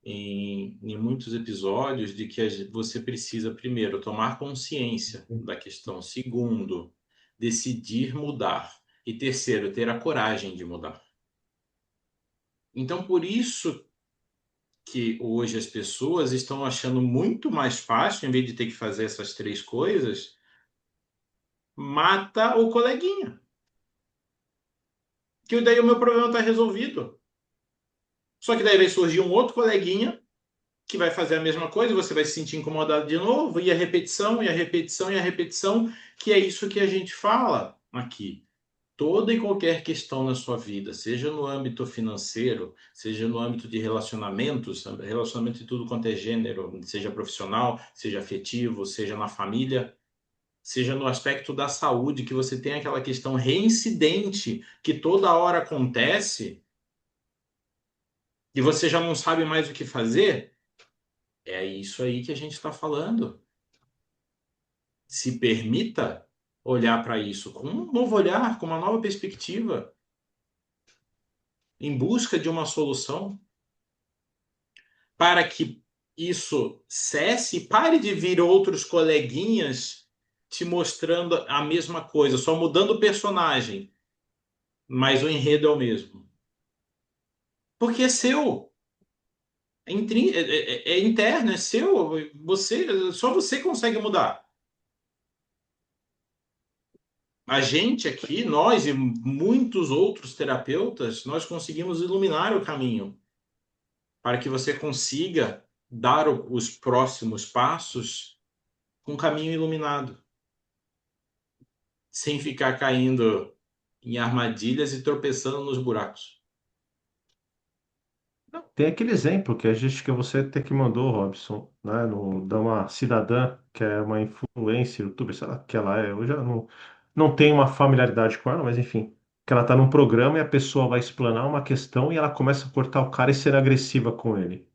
em muitos episódios de que você precisa, primeiro, tomar consciência da questão, segundo, decidir mudar, e terceiro, ter a coragem de mudar. Então, por isso que hoje as pessoas estão achando muito mais fácil, em vez de ter que fazer essas três coisas, mata o coleguinha. Que daí o meu problema está resolvido. Só que daí vai surgir um outro coleguinha que vai fazer a mesma coisa, você vai se sentir incomodado de novo, e a repetição, e a repetição, e a repetição, que é isso que a gente fala aqui. Toda e qualquer questão na sua vida, seja no âmbito financeiro, seja no âmbito de relacionamentos, relacionamento de tudo quanto é gênero, seja profissional, seja afetivo, seja na família, seja no aspecto da saúde, que você tem aquela questão reincidente que toda hora acontece e você já não sabe mais o que fazer, é isso aí que a gente está falando. Se permita olhar para isso com um novo olhar, com uma nova perspectiva, em busca de uma solução para que isso cesse e pare de vir outros coleguinhas te mostrando a mesma coisa, só mudando o personagem, mas o enredo é o mesmo. Porque é seu, é interno, é seu, só você consegue mudar. A gente aqui, nós e muitos outros terapeutas, nós conseguimos iluminar o caminho para que você consiga dar os próximos passos com um caminho iluminado, sem ficar caindo em armadilhas e tropeçando nos buracos. Não, tem aquele exemplo que a gente que você até que mandou, Robson, né, da uma cidadã que é uma influencer, youtuber, sei lá que ela é, eu já não tenho uma familiaridade com ela, mas enfim, que ela tá num programa e a pessoa vai explanar uma questão e ela começa a cortar o cara e ser agressiva com ele.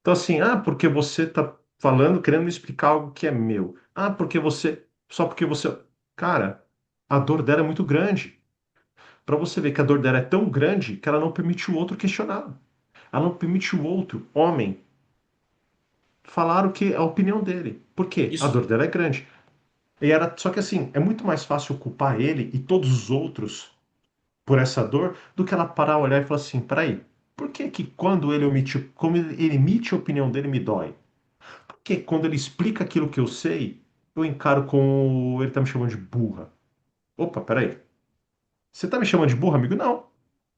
Então assim, porque você tá falando, querendo me explicar algo que é meu. Só porque você, cara, a dor dela é muito grande. Para você ver que a dor dela é tão grande que ela não permite o outro questionar. Ela não permite o outro, homem, falar o que a opinião dele. Por quê? A Isso, dor dela é grande. Só que assim, é muito mais fácil culpar ele e todos os outros por essa dor do que ela parar, olhar e falar assim, peraí, por que que quando ele emite a opinião dele me dói? Por que quando ele explica aquilo que eu sei, eu encaro como ele tá me chamando de burra? Opa, peraí. Você tá me chamando de burra, amigo? Não.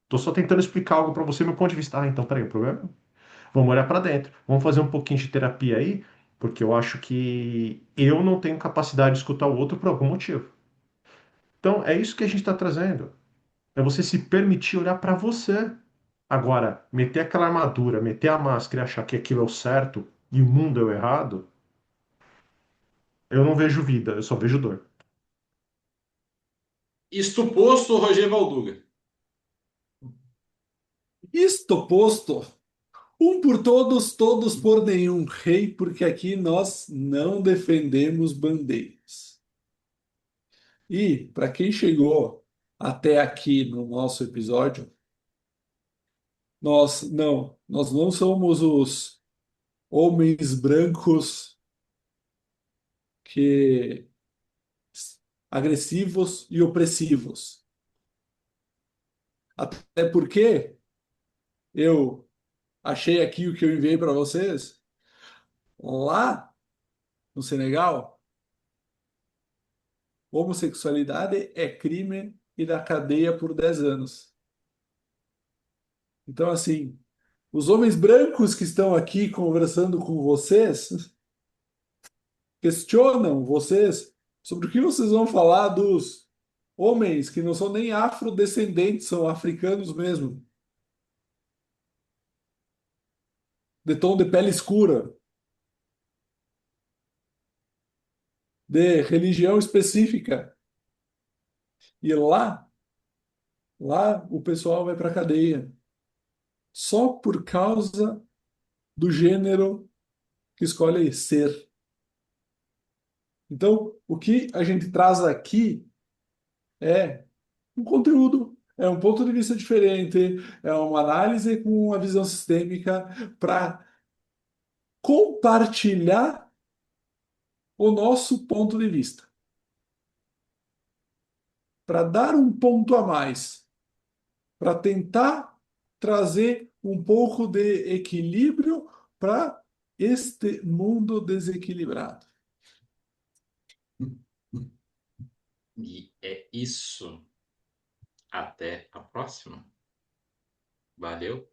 Tô só tentando explicar algo pra você, meu ponto de vista. Então peraí, o problema vamos olhar para dentro. Vamos fazer um pouquinho de terapia aí, porque eu acho que eu não tenho capacidade de escutar o outro por algum motivo. Então, é isso que a gente está trazendo. É você se permitir olhar para você. Agora, meter aquela armadura, meter a máscara e achar que aquilo é o certo e o mundo é o errado, eu não vejo vida, eu só vejo dor. isto posto, Roger Valduga. Isto posto, um por todos, todos por nenhum rei, porque aqui nós não defendemos bandeiras. E para quem chegou até aqui no nosso episódio, nós não somos os homens brancos que agressivos e opressivos. Até porque eu achei aqui o que eu enviei para vocês. Lá no Senegal, homossexualidade é crime e da cadeia por 10 anos. Então, assim, os homens brancos que estão aqui conversando com vocês questionam vocês sobre o que vocês vão falar dos homens que não são nem afrodescendentes, são africanos mesmo, de tom de pele escura, de religião específica. E lá o pessoal vai para cadeia só por causa do gênero que escolhe ser. Então, o que a gente traz aqui é um conteúdo, é um ponto de vista diferente, é uma análise com uma visão sistêmica para compartilhar o nosso ponto de vista, para dar um ponto a mais, para tentar trazer um pouco de equilíbrio para este mundo desequilibrado. E é isso. Até a próxima. Valeu.